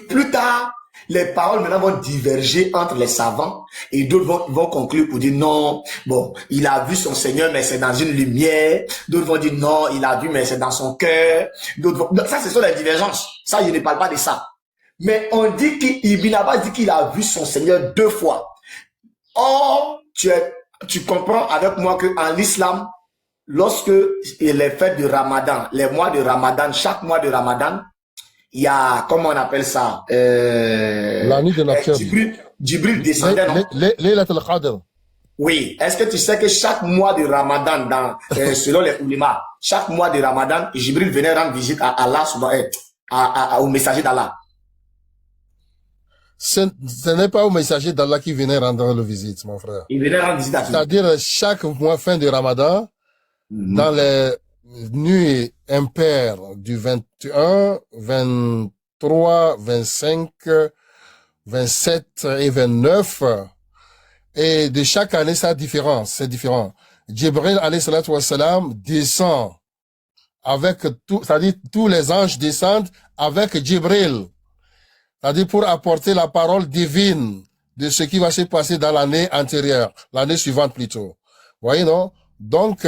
plus tard, les paroles maintenant vont diverger entre les savants et d'autres vont conclure pour dire non, bon, il a vu son Seigneur, mais c'est dans une lumière. D'autres vont dire non, il a vu, mais c'est dans son cœur. Donc, ça, ce sont les divergences. Ça, je ne parle pas de ça. Mais on dit qu'Ibn Abbas dit qu'il a vu son Seigneur 2 fois. Or, tu comprends avec moi qu'en l'islam, lorsque les fêtes de Ramadan, les mois de Ramadan, chaque mois de Ramadan, il y a, comment on appelle ça, la nuit de nocturne. Djibril descendait, non? Laylat al-Qadr. Oui, est-ce que tu sais que chaque mois de Ramadan, selon les oulémas, chaque mois de Ramadan, Jibril venait rendre visite à Allah, au messager d'Allah. Ce n'est pas au messager d'Allah qui venait rendre le visite, mon frère. Il venait rendre visite à qui? C'est-à-dire, chaque mois fin de Ramadan, dans les nuits impaires du 21, 23, 25, 27 et 29, et de chaque année, c'est différent. Jibril, alayhi salatu wassalam, descend avec tout, c'est-à-dire tous les anges descendent avec Jibril. C'est-à-dire pour apporter la parole divine de ce qui va se passer dans l'année antérieure, l'année suivante plutôt. Voyez, non? Donc,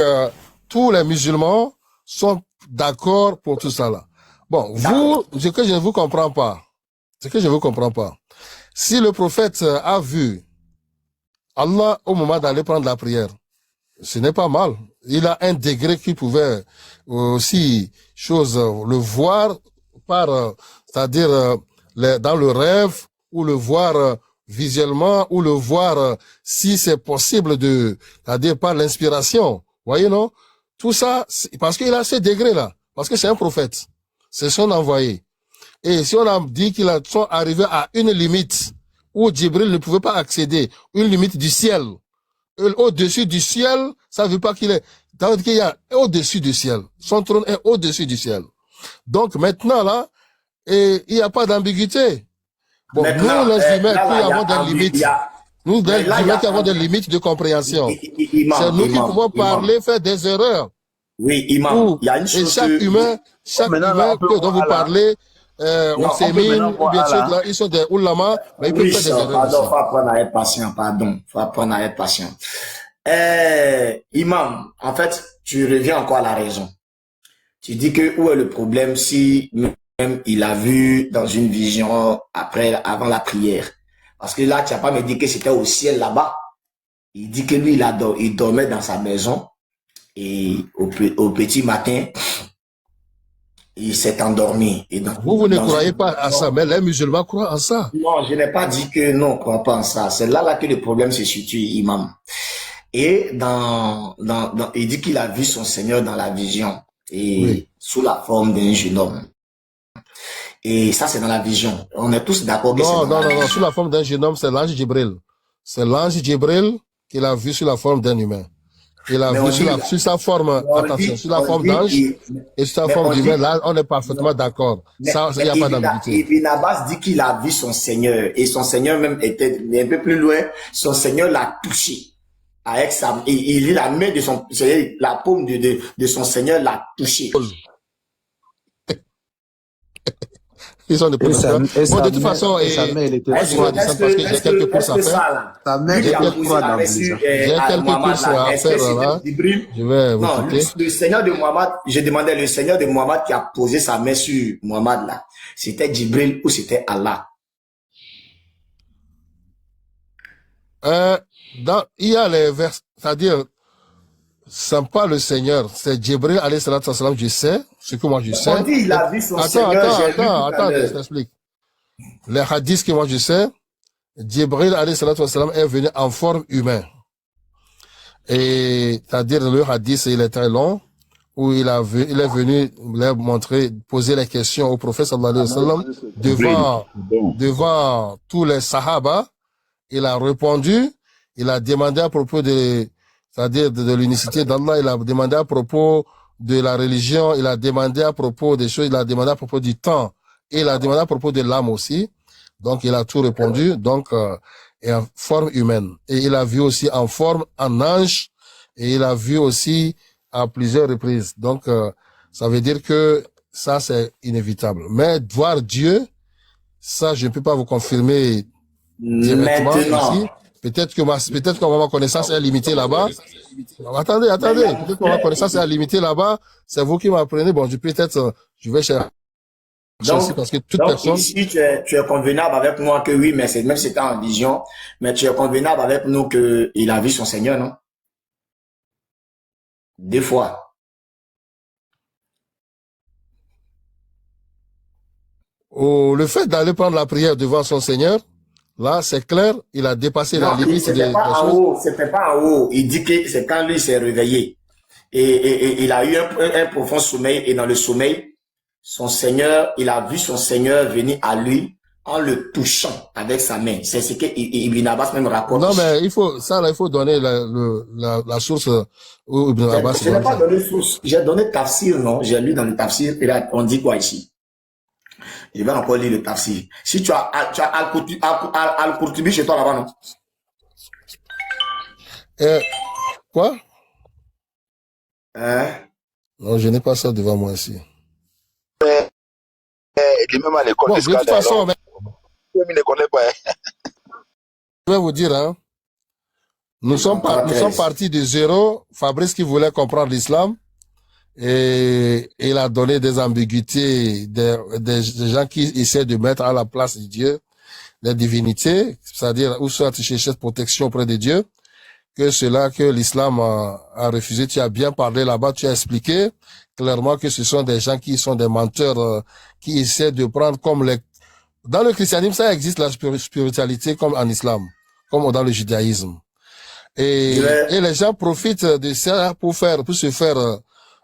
tous les musulmans sont d'accord pour tout ça là. Bon, ce que je ne vous comprends pas, si le prophète a vu Allah au moment d'aller prendre la prière, ce n'est pas mal. Il a un degré qui pouvait aussi le voir par, c'est-à-dire dans le rêve, ou le voir visuellement, ou le voir si c'est possible c'est-à-dire par l'inspiration. Voyez, non? Tout ça, parce qu'il a ces degrés-là, parce que c'est un prophète, c'est son envoyé. Et si on a dit qu'ils sont arrivés à une limite où Djibril ne pouvait pas accéder, une limite du ciel, au-dessus du ciel, ça veut pas qu'il y a au-dessus du ciel. Son trône est au-dessus du ciel. Donc maintenant là, il n'y a pas d'ambiguïté. Bon, maintenant, nous les humains qui avons des limites, nous les humains qui avons des limites de compréhension, c'est nous qui pouvons parler, faire des erreurs. Oui, imam, il y a une chose et chaque humain dont vous parlez, on s'émine, ou bien sûr, là, ils sont des oulamas, mais ils peuvent faire des erreurs. Pardon, faut apprendre à être patient, faut apprendre à être patient. Imam, en fait, tu reviens encore à la raison. Tu dis que où est le problème si même il a vu dans une vision avant la prière? Parce que là, tu n'as pas me dit que c'était au ciel là-bas. Il dit que lui, il dormait dans sa maison et au petit matin, il s'est endormi. Et vous ne croyez pas à ça, mais les musulmans croient à ça. Non, je n'ai pas dit que non, on ne croit pas en ça. C'est là que le problème se situe, imam. Et il dit qu'il a vu son Seigneur dans la vision et sous la forme d'un jeune homme. Et ça, c'est dans la vision. On est tous d'accord que c'est dans la vision. Non, sous la forme d'un jeune homme, c'est l'ange Djibril. C'est l'ange Djibril qu'il a vu sous la forme d'un humain. Il a vu sur sa forme, attention, sur la forme d'ange et sur sa forme d'humain, là, on est parfaitement d'accord. Ça, il n'y a pas d'ambiguïté. Ibn Abbas dit qu'il a vu son Seigneur et son Seigneur même était un peu plus loin. Son Seigneur l'a touché. Avec la main de son Seigneur, la paume de son Seigneur l'a touché. Ils sont des professeurs. Bon, de toute façon, est-ce que j'ai quelques courses à faire. J'ai quelques courses à faire là. Je vais vous quitter. Le Seigneur de Mohammed, j'ai demandé le Seigneur de Mohammed qui a posé sa main sur Mohammed là. C'était Djibril ou c'était Allah? Il y a les vers, c'est-à-dire, c'est pas le Seigneur, c'est Djibril, alayhi salatu wassalam, je sais, ce que moi je sais. On dit il a vu son Seigneur, attends, je t'explique. Les hadiths que moi je sais, Djibril, alayhi salatu wassalam, est venu en forme humaine. Et, c'est-à-dire, le hadith, il est très long, où il est venu leur montrer, poser les questions au prophète sallallahu alayhi wa sallam, devant tous les sahaba. Il a répondu, il a demandé à propos c'est-à-dire de l'unicité d'Allah, il a demandé à propos de la religion, il a demandé à propos des choses, il a demandé à propos du temps, et il a demandé à propos de l'âme aussi. Donc, il a tout répondu, donc, et en forme humaine. Et il a vu aussi en forme en ange, et il a vu aussi à plusieurs reprises. Donc, ça veut dire que ça, c'est inévitable. Mais voir Dieu, ça, je ne peux pas vous confirmer directement ici. Peut-être que ma connaissance est limitée là-bas. Attendez. Peut-être que ma connaissance est limitée là-bas. C'est vous qui m'apprenez. Bon, je vais chercher. Parce que toute personne. Ici, tu es convenable avec moi que oui, mais même si c'était en vision, mais tu es convenable avec nous que il a vu son Seigneur, non? Des fois. Le fait d'aller prendre la prière devant son Seigneur, Là, c'est clair, il a dépassé la Non, limite c'était des pas en choses. haut, c'était pas en haut. Il dit que c'est quand lui s'est réveillé. Et il a eu un profond sommeil. Et dans le sommeil, son Seigneur, il a vu son Seigneur venir à lui en le touchant avec sa main. C'est ce que Ibn Abbas même rapporte. Non, mais il faut, ça, là, il faut donner la source où Ibn Abbas Je n'ai pas donné source. J'ai donné tafsir, non? J'ai lu dans le tafsir. Et là, on dit quoi ici? Je vais encore lire le tafsir. Si tu as Al-Qurtubi chez toi là-bas, non? Quoi? Hein? Non, je n'ai pas ça devant moi ici. Il est même à l'école. Bon, de toute façon, il ne connaît pas. je vais vous dire, hein, nous sommes partis de zéro. Fabrice qui voulait comprendre l'islam, et il a donné des ambiguïtés, des gens qui essaient de mettre à la place de Dieu les divinités, c'est-à-dire où soit tu cherches cette protection auprès de Dieu, que cela que l'islam a refusé. Tu as bien parlé là-bas, tu as expliqué clairement que ce sont des gens qui sont des menteurs, qui essaient de prendre comme les... Dans le christianisme, ça existe la spiritualité comme en islam, comme dans le judaïsme. Et les gens profitent de ça pour se faire,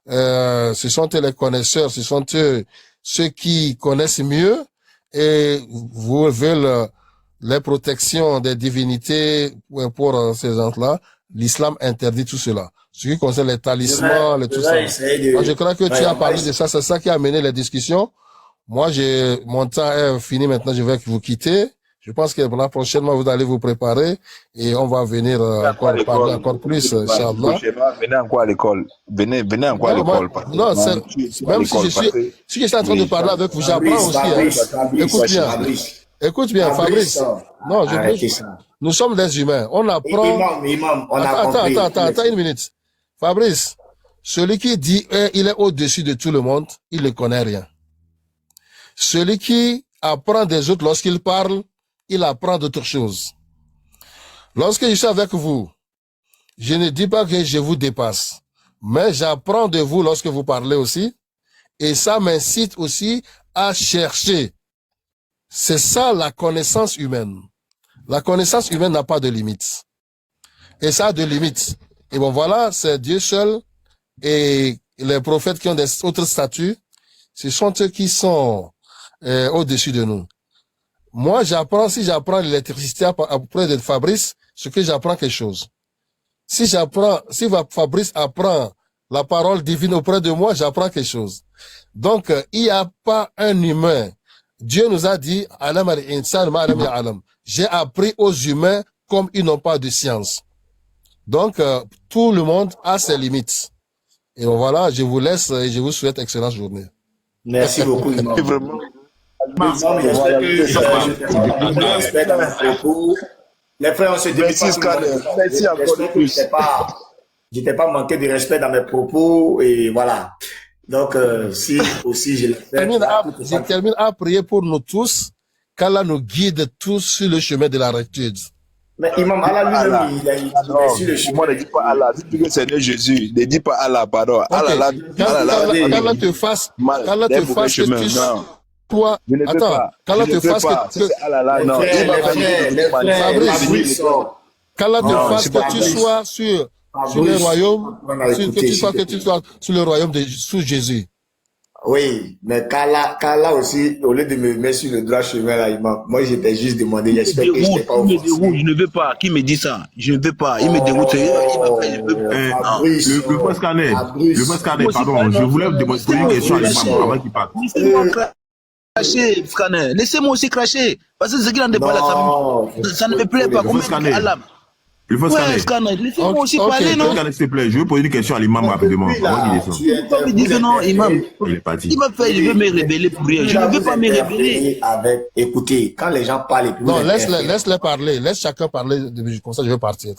ce sont eux les connaisseurs, ce sont eux ceux qui connaissent mieux et vous veulent les protections des divinités pour ces gens-là. L'islam interdit tout cela. Ce qui concerne les talismans, tout ça. Alors, je crois que tu as parlé de ça, c'est ça qui a mené les discussions. Moi, mon temps est fini maintenant, je vais vous quitter. Je pense que prochainement, vous allez vous préparer et on va venir encore parler encore plus, Inch'Allah. Venez encore à l'école. Venez encore à l'école. Non, même si je suis en train de parler avec vous, j'apprends aussi. Hein. Écoute bien, Fabrice. Non, nous sommes des humains. On apprend. Attends, une minute. Fabrice, celui qui dit il est au-dessus de tout le monde, il ne connaît rien. Celui qui apprend des autres lorsqu'il parle, il apprend d'autres choses. Lorsque je suis avec vous, je ne dis pas que je vous dépasse, mais j'apprends de vous lorsque vous parlez aussi, et ça m'incite aussi à chercher. C'est ça la connaissance humaine. La connaissance humaine n'a pas de limite. Et ça a de limites. Et bon voilà, c'est Dieu seul et les prophètes qui ont des autres statuts, ce sont eux qui sont au-dessus de nous. Moi, si j'apprends l'électricité auprès de Fabrice, c'est que j'apprends quelque chose. Si Fabrice apprend la parole divine auprès de moi, j'apprends quelque chose. Donc, il n'y a pas un humain. Dieu nous a dit, j'ai appris aux humains comme ils n'ont pas de science. Donc, tout le monde a ses limites. Et voilà, je vous laisse et je vous souhaite excellente journée. Merci beaucoup. Les frères, on se dit je n'étais pas manqué de respect dans mes propos et voilà. Donc, si aussi je termine à prier pour nous tous, qu'Allah nous guide tous sur le chemin de la rectitude. Mais Imam Allah lui-même, il est sur le chemin. Moi, ne dis pas Allah, dis que c'est Jésus. Ne dis pas Allah, pardon. Allah, qu'Allah te fasse que tu sois... Attends, qu'Allah te fasse que tu sois sur le royaume, que tu sois sur le royaume sous Jésus. Oui, mais Kala aussi, au lieu de me mettre sur le droit chemin là, moi j'étais juste demandé, j'espère que je n'étais pas offensé. Je ne veux pas, qui me dit ça? Je ne veux pas, il me dégoûte. Le boss scanner, pardon, je voulais vous poser une question à l'imam avant qu'il parte. Laissez-moi cracher, scanner, laissez-moi aussi cracher, parce que ce qui n'en est pas là, ça ne me plaît pas. Le faux scanner, laissez-moi aussi parler, non? S'il te plaît, je veux poser une question à l'imam rapidement. Avant qu'il descende. Il dit que non, imam. Il est parti. Il m'a fait, je veux me rébeller pour rien. Je ne veux pas me rébeller. Écoutez, quand les gens parlent... Non, laisse-les parler. Laisse chacun parler. Comme ça, je vais partir.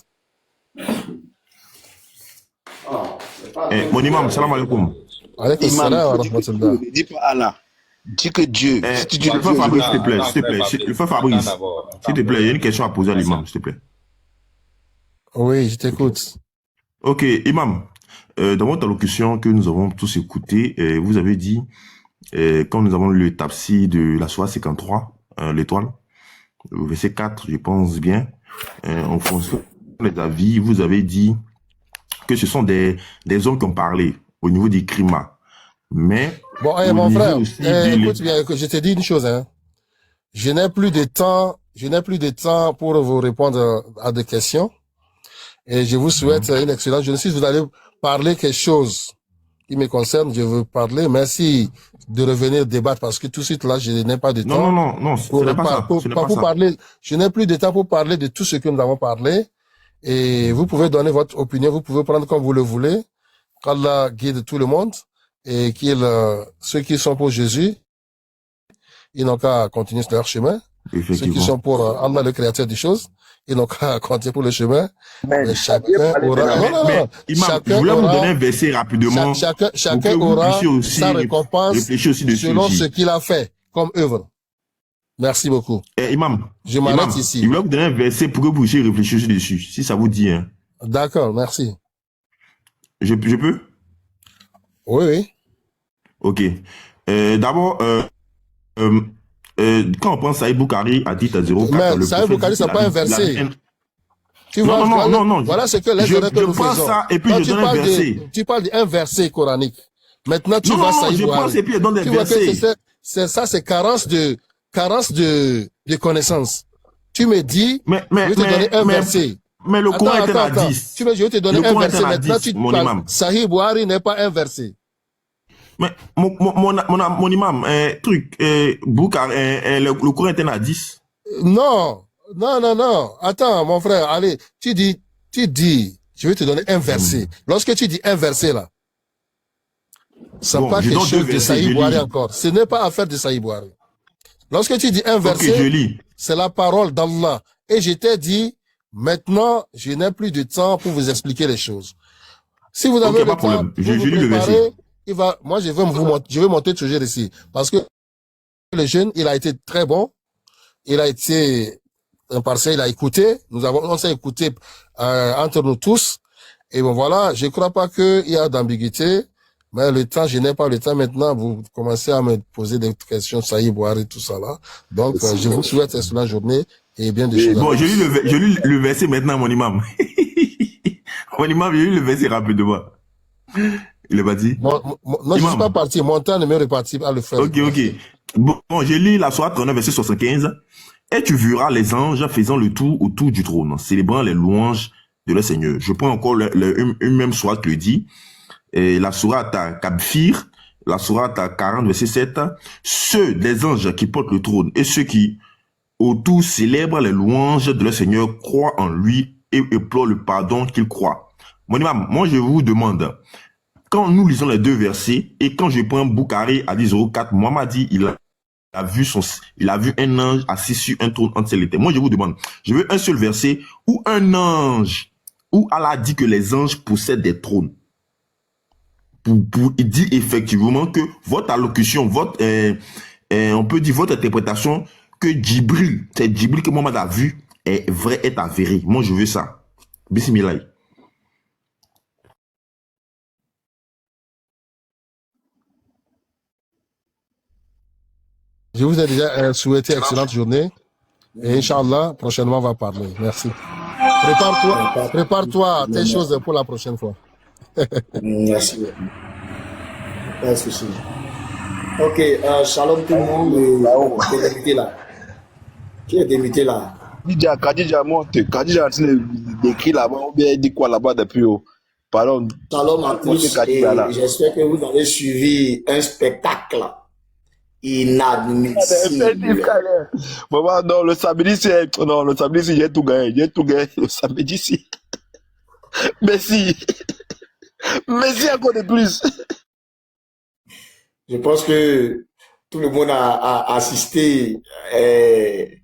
Mon imam, salam alaikum. Alaikum salam wa rahmatullah. Ne dis pas Allah. Dis que Dieu. Le frère Fabrice, s'il te plaît. Le frère Fabrice, s'il te plaît, il y a une question à poser à l'imam, s'il te plaît. Oui, je t'écoute. Ok, imam, dans votre allocution que nous avons tous écouté, vous avez dit, quand nous avons lu le tafsir de la Sourate 53, l'étoile, au verset 4, je pense bien, en fonction des avis, vous avez dit que ce sont des hommes qui ont parlé au niveau du climat. Mais Bon, au mon niveau frère, aussi de écoute bien, je te dis une chose, hein. Je n'ai plus de temps pour vous répondre à des questions. Et je vous souhaite une excellente journée. Si vous allez parler quelque chose qui me concerne, je veux parler. Merci de revenir débattre parce que tout de suite là, je n'ai pas de temps. Non, ce n'est pas ça. Ce n'est pas ça. Parler. Je n'ai plus de temps pour parler de tout ce que nous avons parlé. Et vous pouvez donner votre opinion, vous pouvez prendre comme vous le voulez. qu'Allah guide tout le monde et ceux qui sont pour Jésus, ils n'ont qu'à continuer sur leur chemin. Ceux qui sont pour Allah, le créateur des choses, ils n'ont qu'à continuer pour le chemin. Mais chacun aura... Imam, je voulais vous donner un verset rapidement. Chacun aura sa récompense selon ce qu'il a fait comme œuvre. Merci beaucoup. Imam, je m'arrête ici. Je voulais vous donner un verset pour que vous puissiez réfléchir dessus, si ça vous dit. Hein. D'accord, merci. Je peux? Oui, oui. Ok. D'abord, quand on pense à Saïd Boukari à titre à 0,4... Mais Saïd Boukari, ce n'est pas un verset. Tu vois, non. Voilà ce que les erreurs que nous faisons. Ça et puis je donne un verset. Tu parles d'un verset coranique. Maintenant, tu vas Saïd Boukari. Je pense et puis je donne des versets. C'est carence de connaissances. Tu me dis, je vais te donner un verset. Mais le Coran est à 10. Je vais te donner un verset. Maintenant, tu parles. Saïd Boukari n'est pas un verset. Mais mon imam, Boukari, le Coran est à 10. Non. Attends, mon frère, allez, tu dis, je vais te donner un verset. Lorsque tu dis un verset là, c'est pas quelque chose de Saïd Boukari encore. Ce n'est pas affaire de Saïd Boukari. Lorsque tu dis un verset, c'est la parole d'Allah. Et je t'ai dit, maintenant, je n'ai plus de temps pour vous expliquer les choses. Si vous avez le temps, je lis le verset. Moi, je vais monter toujours ici. Parce que le jeune, il a été très bon. Il a été impartial, il a écouté. On s'est écouté entre nous tous. Et bon, voilà, je crois pas qu'il y a d'ambiguïté. Mais le temps, je n'ai pas le temps maintenant. Vous commencez à me poser des questions, Saïd Boukari, tout ça là. Donc, je vous souhaite une excellente journée et bien des choses. Bon, je lis le verset maintenant, mon imam. Mon imam, je lis le verset rapidement. Il est pas dit? Non, je ne suis pas parti. Mon temps ne me repartit pas à le faire. Ok. Bon, je lis la sourate 39, verset 75. Et tu verras les anges faisant le tour autour du trône, célébrant les louanges de leur Seigneur. Je prends encore une même sourate qui le dit. Et la sourate à Kabfir, la sourate à 40, verset 7. Ceux des anges qui portent le trône et ceux qui autour célèbrent les louanges de leur Seigneur croient en lui et implorent le pardon qu'ils croient. Mon imam, moi je vous demande, quand nous lisons les deux versets, et quand je prends Boukari à 10,04, Mohamed dit, il a vu un ange assis sur un trône entre ses terres. Moi, je vous demande, je veux un seul verset où un ange, où Allah dit que les anges possèdent des trônes. Il dit effectivement que votre allocution, on peut dire votre interprétation, que Djibril, c'est Djibril que Mohamed a vu, est vrai, est avéré. Moi, je veux ça. Bismillah. Je vous ai déjà souhaité excellente journée. Et Inch'Allah, prochainement, on va parler. Merci. Prépare-toi tes choses pour la prochaine fois. Merci. Pas de souci. Ok, shalom tout le monde. Qui est débuté là? Qui est débuté là? Kadija monte. Kadija est décrit là-bas. Ou bien il dit quoi là-bas depuis haut? Pardon. Shalom à tous. J'espère que vous avez suivi un spectacle inadmissible. Maman, non, le samedi, j'ai tout gagné. Le samedi, si. Merci. Merci encore de plus. Je pense que tout le monde a assisté. Ouais.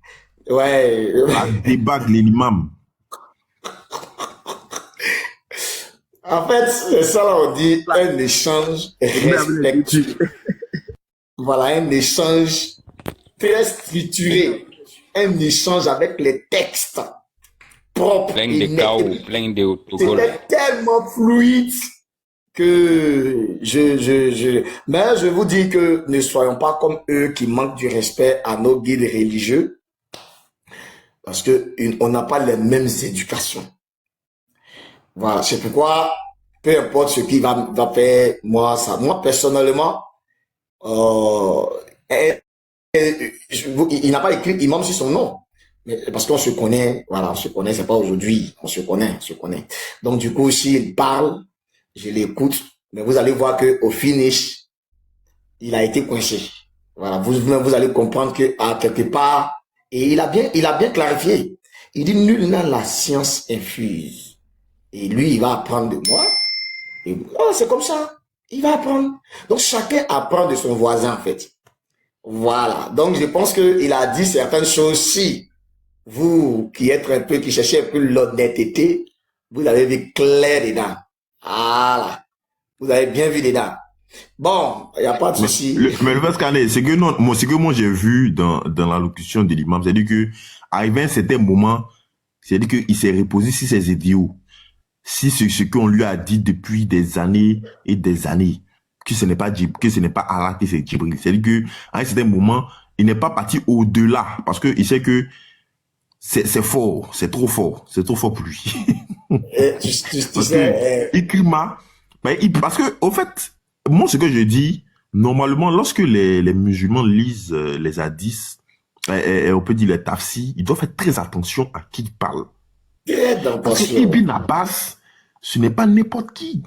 À débat de l'imam. En fait, c'est ça là, on dit un échange respectueux. Voilà, un échange très structuré. Un échange avec les textes propres. Plein de chaos, plein de autocollants. C'était tellement fluide que mais je vous dis que ne soyons pas comme eux qui manquent du respect à nos guides religieux. Parce que on n'a pas les mêmes éducations. Voilà, c'est pourquoi, peu importe ce qu'il va faire, moi personnellement, il n'a pas écrit imam sur son nom. Mais parce qu'on se connaît, voilà, on se connaît, c'est pas aujourd'hui, on se connaît. Donc, du coup, s'il parle, je l'écoute, mais vous allez voir que au finish, il a été coincé. Voilà, vous allez comprendre que, quelque part, et il a bien clarifié. Il dit, nul n'a la science infuse. Et lui, il va apprendre de moi. Et, c'est comme ça. Il va apprendre. Donc, chacun apprend de son voisin, en fait. Voilà. Donc, je pense qu'il a dit certaines choses. Si vous, qui cherchez un peu l'honnêteté, vous avez vu clair dedans. Voilà. Vous avez bien vu dedans. Bon, il n'y a pas de souci. Mais le Scanner, c'est que moi j'ai vu dans l'allocution de l'imam, c'est-à-dire que, arrivé à un certain moment, c'est-à-dire qu'il s'est reposé sur ses idéaux. Si ce qu'on lui a dit depuis des années et des années, que ce n'est pas Allah, que c'est Djibril. C'est-à-dire que, à un certain moment, il n'est pas parti au-delà, parce que il sait que c'est fort, c'est trop fort pour lui. Tu sais, Ikrima, parce que, au fait, moi, ce que je dis, normalement, lorsque les musulmans lisent les hadiths, on peut dire les tafsirs, ils doivent faire très attention à qui ils parlent. Parce que Ibn Abbas, ce n'est pas n'importe qui.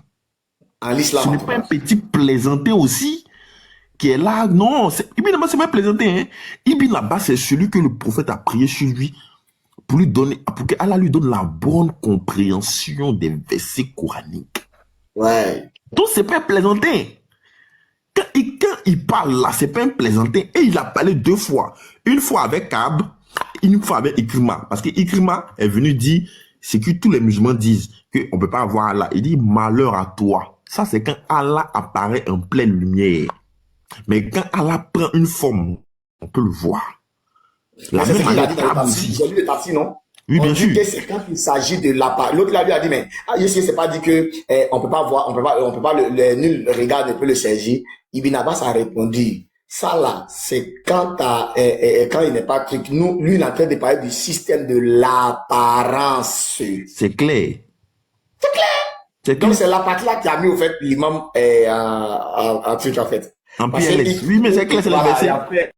En l'islam. Ce n'est pas un petit plaisantin aussi qui est là. Non, Ibn Abbas, c'est pas un plaisantin. Hein. Ibn Abbas, c'est celui que le prophète a prié sur lui pour que Allah lui donne la bonne compréhension des versets coraniques. Ouais. Donc, c'est pas un plaisantin. Quand il parle là, c'est pas un plaisantin. Et il a parlé 2 fois. Une fois avec Kab, une fois avec Ikrima. Parce que Ikrima est venu dire ce que tous les musulmans disent, qu'on ne peut pas avoir Allah. Il dit malheur à toi. Ça, c'est quand Allah apparaît en pleine lumière. Mais quand Allah prend une forme, on peut le voir. La même manière Kab aussi. J'ai lu le tafsir, non? Oui, bien sûr. C'est quand il s'agit de l'appareil. L'autre là lui a dit, mais ici c'est pas dit que on peut pas voir, on peut pas nul regarde un peu le Sergi. Ibn Abbas a répondu, ça là, c'est quand quand il n'est pas truc. Lui il est en train de parler du système de l'apparence. C'est clair. Donc c'est la partie là qui a mis au fait l'imam en truc en fait. En PLS. Oui, mais c'est clair, c'est le verset.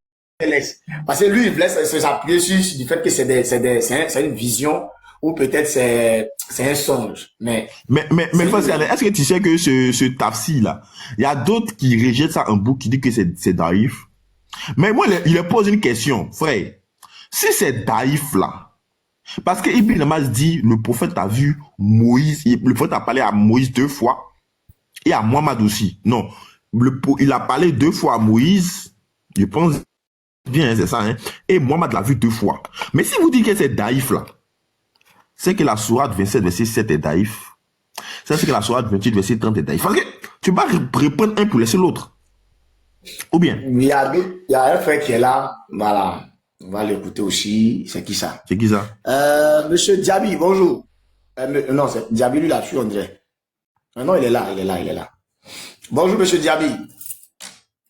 Parce que lui, il voulait s'appuyer sur du fait que c'est une vision ou peut-être c'est un songe. Mais est-ce que tu sais que ce tafsir là, il y a d'autres qui rejettent ça en boucle, qui disent que c'est daïf. Mais moi, il leur pose une question, frère. Si c'est daïf là, parce que Ibn Abbas dit, le prophète a vu Moïse, le prophète a parlé à Moïse 2 fois et à Mohammed aussi. Non, il a parlé 2 fois à Moïse, je pense bien, c'est ça, hein. Et Mohammed l'a vu 2 fois. Mais si vous dites que c'est daïf là, c'est que la sourate 27, verset 7 est daïf. C'est que la sourate 28, verset 30 est daïf. Parce que tu vas reprendre un pour laisser l'autre. Ou bien? Il y a un frère qui est là, voilà. On va l'écouter aussi. C'est qui ça? C'est qui ça? Monsieur Diaby, bonjour. Non, c'est Diaby, lui là-dessus, on dirait. Non, il est là. Bonjour, monsieur Diaby.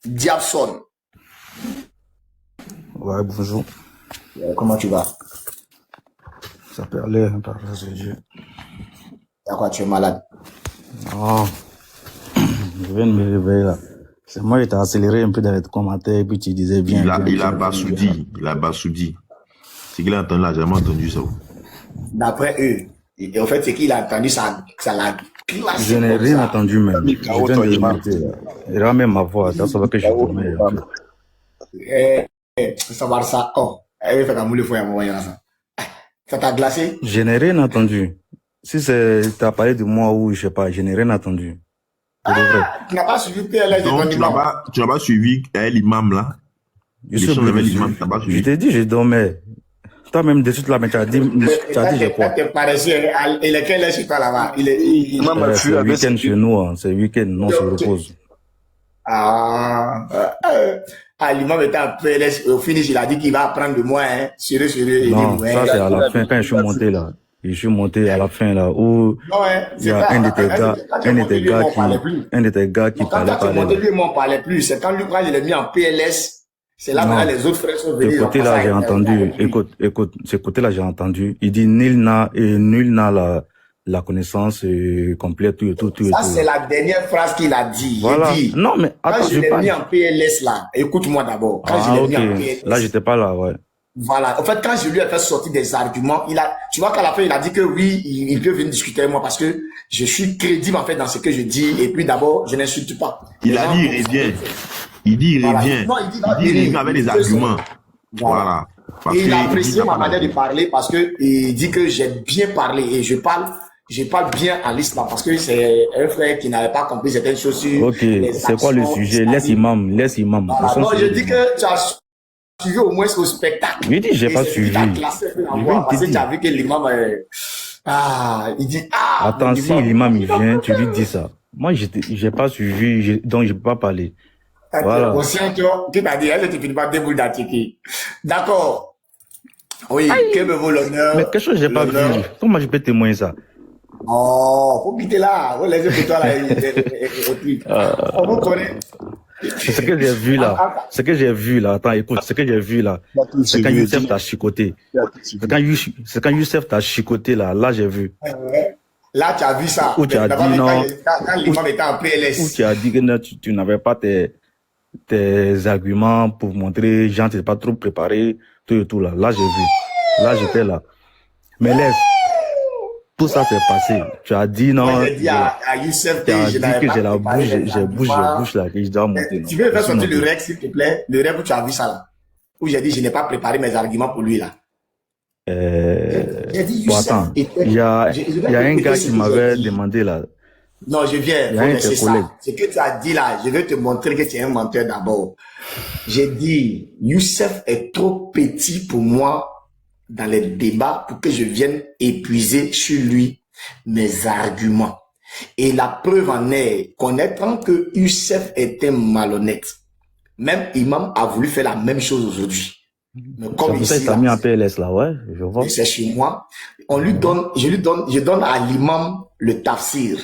Diabson. Ouais, bonjour. Comment tu vas? Ça parlait, c'est Dieu. Pourquoi tu es malade? Non. Je viens de me réveiller là. C'est moi qui t'ai accéléré un peu dans les commentaires et puis tu disais bien. Il a bassoudi. C'est qu'il a entendu, il a jamais entendu ça. D'après eux. Et en fait, c'est qu'il a entendu ça l'a classé. Je n'ai rien entendu même. Je viens de l'écouter là. Il a même ma voix, ça va que je promets. Savoir ça. Oh. Il fait qu'un moule fouille à mon voyant ça. Ça t'a glacé? Je n'ai rien entendu. Si t'as parlé de moi ou je sais pas, je n'ai rien entendu. Tu n'as pas suivi PLS de ton imam? Tu n'as pas suivi l'imam là? Je t'ai dit, je dormais. Toi même de suite là, mais tu as dit j'ai quoi? T'es paresseux. Il est quel est chez toi là-bas? C'est le week-end chez nous, c'est le week-end, non, on se repose. L'imam était en PLS, au finish, il a dit qu'il va apprendre de moi, hein. Sérieux. Non, ça c'est à la fin, quand je suis monté là. Je suis monté à la fin là, où il y a un de tes gars qui parlait. Quand tu es monté, lui, moi, on parlait plus. C'est quand lui, il est mis en PLS, C'est là Non. que les autres frères sont Ce venus. côté-là, j'ai entendu. Écoute, ce côté-là, j'ai entendu. Il dit nul n'a la connaissance complète, tout. Ça, c'est la dernière phrase qu'il a dit. Voilà. Il dit, Non, mais quand attends, je l'ai mis en PLS là, écoute-moi d'abord. Quand je l'ai mis en PLS. Là, j'étais pas là, ouais. Voilà. En fait, quand je lui ai fait sortir des arguments, tu vois qu'à la fin, il a dit que oui, il peut venir discuter avec moi parce que je suis crédible en fait dans ce que je dis. Et puis d'abord, je n'insulte pas. Il a dit, il revient. Il dit, il revient. Non, Il revient avec des arguments. Voilà. Et il a apprécié ma manière de parler parce que il dit que j'ai bien parlé et je parle bien en l'islam parce que c'est un frère qui n'avait pas compris certaines choses sur Ok, c'est quoi le sujet? Laisse imam. Voilà. Non, je dis que tu as suivi au moins au spectacle. Je dis, j'ai pas suivi. Parce que tu as vu que l'imam, il dit, attends, si l'imam il vient, tu lui dis ça. Moi, j'ai pas suivi, donc je peux pas parler. Voilà. Qui t'a dit, elle ne finit pas debout d'attiquer. D'accord. Oui, que me vaut l'honneur. Mais quelque chose j'ai pas vu. Comment je peux témoigner ça? Oh, faut quitter là. Faut laisser pour toi là. On vous connaît. C'est ce que j'ai vu là. Ce que j'ai vu là. Attends, écoute, ce que j'ai vu là. C'est quand Youssef t'a chicoté. C'est quand Youssef t'a chicoté là. Là, j'ai vu. Là, tu as vu ça. Où tu as dit non. Quand l'imam était en PLS. Où tu as dit que tu n'avais pas tes arguments pour montrer, genre, tu n'es pas trop préparé, tout et tout là. Là, j'ai vu. Là, j'étais là. Mais laisse. Tout ça s'est passé. Tu as dit non. Moi, j'ai dit à Youssef que j'ai la bouche là, que je dois monter. Tu veux faire sortir le règle, s'il te plaît? Le règle où tu as vu ça là. Où j'ai dit, je n'ai pas préparé mes arguments pour lui là. J'ai dit, Youssef, bon, attends. Il y a un gars qui m'avait demandé là. Non, je viens. C'est ça. Ce que tu as dit là, je vais te montrer que tu es un menteur d'abord. J'ai dit, Youssef est trop petit pour moi dans les débats pour que je vienne épuiser sur lui mes arguments. Et la preuve en est, connaître que Youssef était malhonnête. Même Imam a voulu faire la même chose aujourd'hui. Mais comme ici, mis en PLS là, ouais, je vois. C'est chez moi. Je donne à l'imam le tafsir.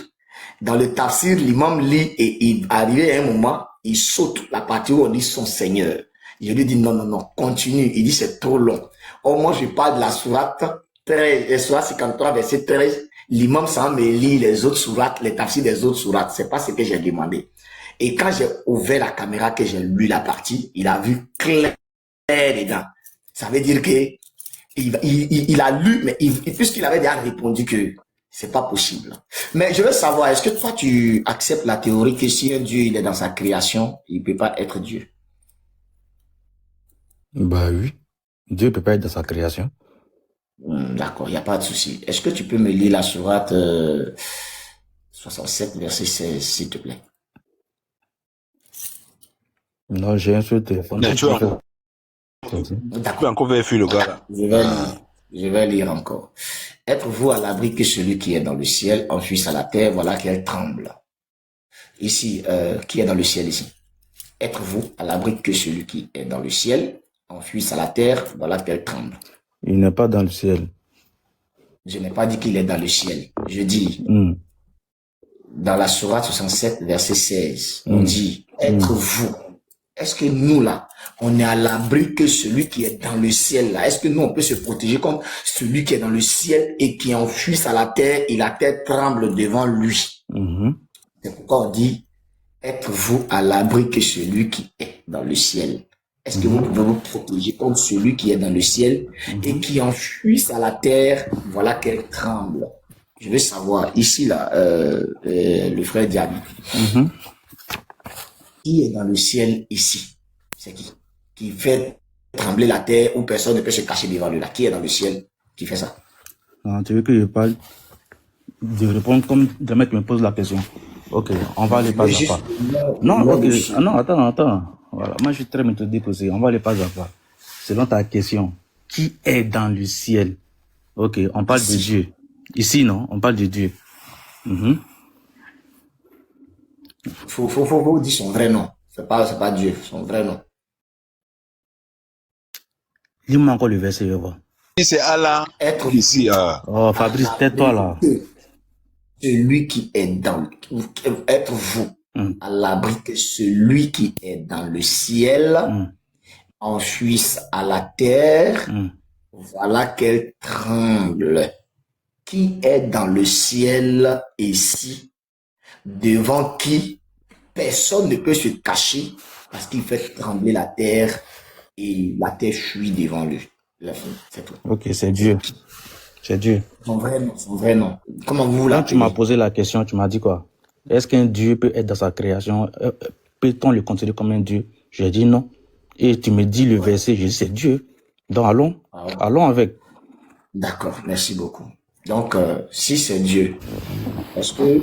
Dans le tafsir, l'imam lit et il arrivé à un moment, il saute la partie où on dit son Seigneur. Je lui dis non, continue. Il dit c'est trop long. Or, moi, je parle de la sourate 13, sourate 53, verset 13. L'imam sans me lit les autres sourates, les tafsirs des autres sourates. C'est pas ce que j'ai demandé. Et quand j'ai ouvert la caméra, que j'ai lu la partie, il a vu clair dedans. Ça veut dire que il a lu, mais puisqu'il avait déjà répondu que c'est pas possible. Mais je veux savoir, est-ce que toi, tu acceptes la théorie que si un Dieu, il est dans sa création, il peut pas être Dieu? Bah oui. Dieu peut pas être dans sa création. D'accord, il n'y a pas de souci. Est-ce que tu peux me lire la sourate 67, verset 16, s'il te plaît? Non, j'ai un seul téléphone. D'accord. Encore vérifier le gars là. Je vais lire encore. Êtes-vous à l'abri que celui qui est dans le ciel enfuisse à la terre, voilà qu'elle tremble. Ici, qui est dans le ciel ici? Êtes-vous à l'abri que celui qui est dans le ciel enfuisse à la terre, voilà qu'elle tremble. Il n'est pas dans le ciel. Je n'ai pas dit qu'il est dans le ciel. Je dis, dans la sourate 67, verset 16, on dit, êtes-vous, est-ce que nous là, on est à l'abri que celui qui est dans le ciel là, est-ce que nous on peut se protéger comme celui qui est dans le ciel et qui enfuisse à la terre et la terre tremble devant lui? C'est pourquoi on dit, êtes-vous à l'abri que celui qui est dans le ciel? Est-ce que vous pouvez vous protéger contre celui qui est dans le ciel et qui enfuisse à la terre, voilà qu'elle tremble? Je veux savoir, ici, là, le frère Diaby, qui est dans le ciel ici? C'est qui? Qui fait trembler la terre où personne ne peut se cacher devant lui là? Qui est dans le ciel? Qui fait ça? Ah, tu veux que je parle de répondre comme le mec me pose la question? Ok, on va aller pas à pas. Non, ok, non, attends. Voilà, moi je suis très méthodique aussi. On va aller pas à pas. Selon ta question, qui est dans le ciel? Ok, on parle de Dieu. Ici, non, on parle de Dieu. Faut dire son vrai nom. C'est pas Dieu, son vrai nom. Lis-moi encore le verset, je vois. C'est Allah. Être ici. Oh, Fabrice, tais-toi là. Celui qui est dans, être vous, à l'abri que celui qui est dans le ciel enfuisse à la terre, voilà qu'elle tremble. Qui est dans le ciel ici, devant qui personne ne peut se cacher parce qu'il fait trembler la terre et la terre fuit devant lui. C'est tout. Ok, c'est Dieu. C'est Dieu. Son vrai nom. Comment vous Quand l'appelez? tu m'as posé la question, tu m'as dit quoi? Est-ce qu'un Dieu peut être dans sa création? Peut-on le considérer comme un Dieu? J'ai dit non. Et tu me dis le verset, je dis c'est Dieu. Donc allons avec. D'accord, merci beaucoup. Donc, si c'est Dieu, est-ce que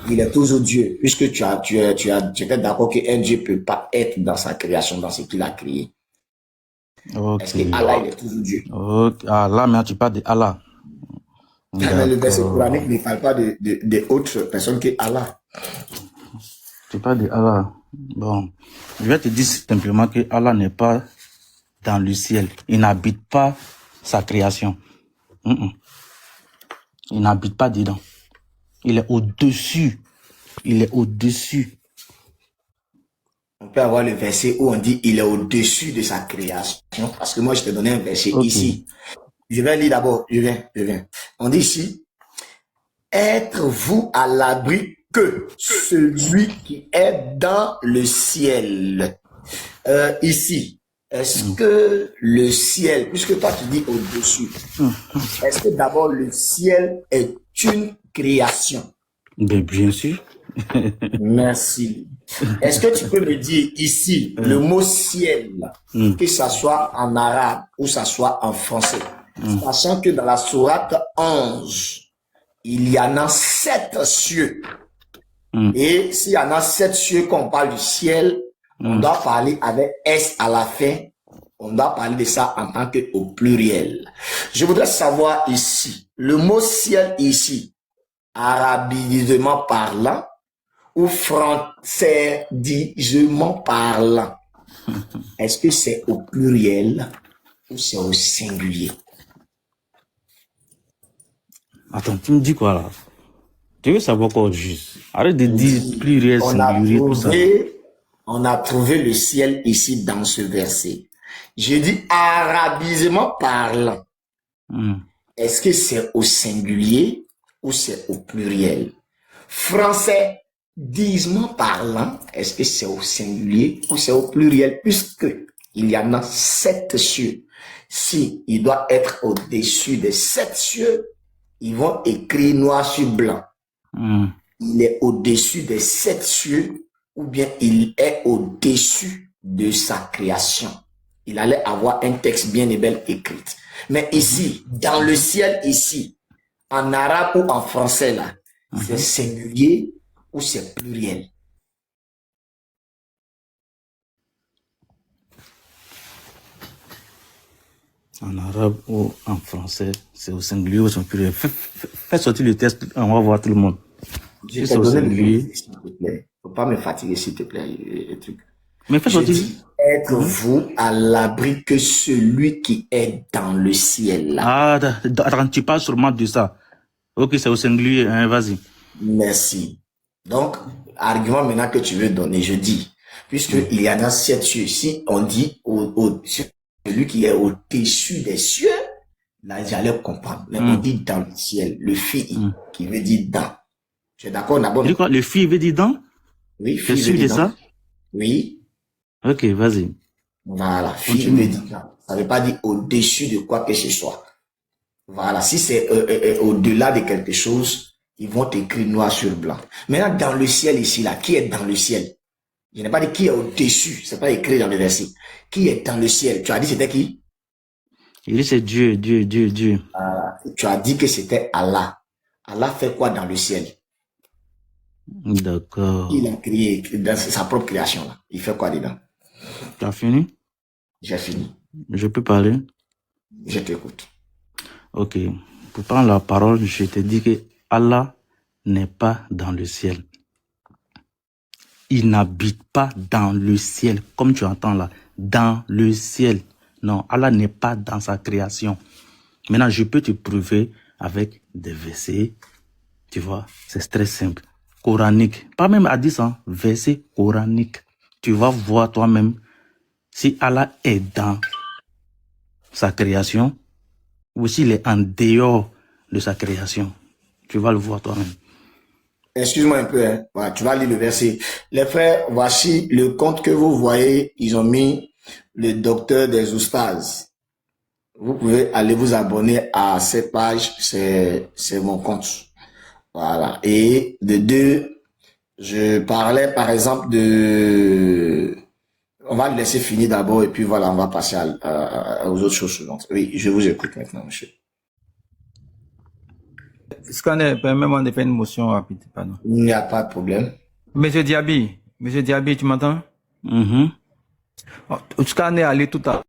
il est toujours Dieu? Puisque tu étais d'accord qu'un Dieu peut pas être dans sa création, dans ce qu'il a créé. Okay. Est-ce que Allah il est toujours Dieu? Okay. Allah, mais tu parles de Allah. Mais le verset coranique ne parle pas de autres personnes que Allah. Tu parles de Allah. Bon, je vais te dire simplement que Allah n'est pas dans le ciel. Il n'habite pas sa création. Il n'habite pas dedans. Il est au-dessus. Il est au-dessus. On peut avoir le verset où on dit il est au-dessus de sa création. Parce que moi, je te donnais un verset ici. Je vais lire d'abord. Je viens. On dit ici, êtes-vous à l'abri que celui qui est dans le ciel. Ici, est-ce que le ciel, puisque toi tu dis au-dessus, est-ce que d'abord le ciel est une création? Mais bien sûr. Merci. Est-ce que tu peux me dire ici le mot ciel, que ça soit en arabe ou ça soit en français, sachant que dans la sourate 11, il y en a 7 cieux. Et s'il y en a 7 cieux, qu'on parle du ciel, on doit parler avec S à la fin. On doit parler de ça en tant que au pluriel. Je voudrais savoir ici, le mot ciel ici, arabisement parlant ou françaisisement parlant, est-ce que c'est au pluriel ou c'est au singulier? Attends, tu me dis quoi là? Tu veux savoir quoi juste? Arrête de dire pluriel, singulier, tout ça. On a trouvé le ciel ici dans ce verset. J'ai dit arabisement parlant. Est-ce que c'est au singulier ou c'est au pluriel? Français disement parlant, est-ce que c'est au singulier ou c'est au pluriel? Puisque il y en a 7 cieux. Si il doit être au-dessus des 7 cieux, ils vont écrire noir sur blanc. Il est au-dessus des 7 cieux ou bien il est au-dessus de sa création. Il allait avoir un texte bien et belle écrit. Mais ici, dans le ciel ici, en arabe ou en français là, c'est singulier ou c'est pluriel? En arabe ou en français, c'est au singulier ou c'est au pluriel. Fais sortir le texte, on va voir tout le monde. Je vais te donner le singulier, s'il te plaît. Faut pas me fatiguer, s'il te plaît, le truc. Mais fais sortir. Êtes-vous à l'abri que celui qui est dans le ciel là? Ah, attends, tu parles sûrement de ça. Ok, c'est au singulier, hein, vas-y. Merci. Donc, argument maintenant que tu veux donner, je dis, puisqu'il y en a 7 cieux, si on dit celui qui est au-dessus des cieux, là j'allais comprendre. Mais on dit dans le ciel, le fille qui veut dire dans. Tu es d'accord d'abord? Tu dis quoi? Le fille veut dire dans? Oui, fille veut dire ça? Oui. Ok, vas-y. Voilà, fille veut dire dans. Ça ne veut pas dire au-dessus de quoi que ce soit. Voilà, si c'est au-delà de quelque chose, ils vont écrire noir sur blanc. Maintenant, dans le ciel ici, là, qui est dans le ciel? Je n'ai pas dit qui est au-dessus, c'est pas écrit dans le verset. Qui est dans le ciel? Tu as dit c'était qui? Il dit c'est Dieu. Tu as dit que c'était Allah. Allah fait quoi dans le ciel? D'accord. Il a créé dans sa propre création, là. Il fait quoi dedans? Tu as fini? J'ai fini. Je peux parler? Je t'écoute. Ok. Pour prendre la parole, je te dis que Allah n'est pas dans le ciel. Il n'habite pas dans le ciel, comme tu entends là, dans le ciel. Non, Allah n'est pas dans sa création. Maintenant, je peux te prouver avec des versets, tu vois, c'est très simple. Coranique, pas même hadith, hein, verset coranique. Tu vas voir toi-même si Allah est dans sa création, ou s'il est en dehors de sa création. Tu vas le voir toi-même. Excuse-moi un peu, hein. Voilà, tu vas lire le verset. Les frères, voici le compte que vous voyez. Ils ont mis le docteur des oustas. Vous pouvez aller vous abonner à cette page. C'est mon compte. Voilà. Et de deux, je parlais par exemple de... On va le laisser finir d'abord et puis voilà, on va passer aux autres choses suivantes. Oui, je vous écoute maintenant, monsieur. Scanner, permets-moi de faire une motion rapide, pardon. Il n'y a pas de problème. Monsieur Diaby, tu m'entends? Scanner allé tout à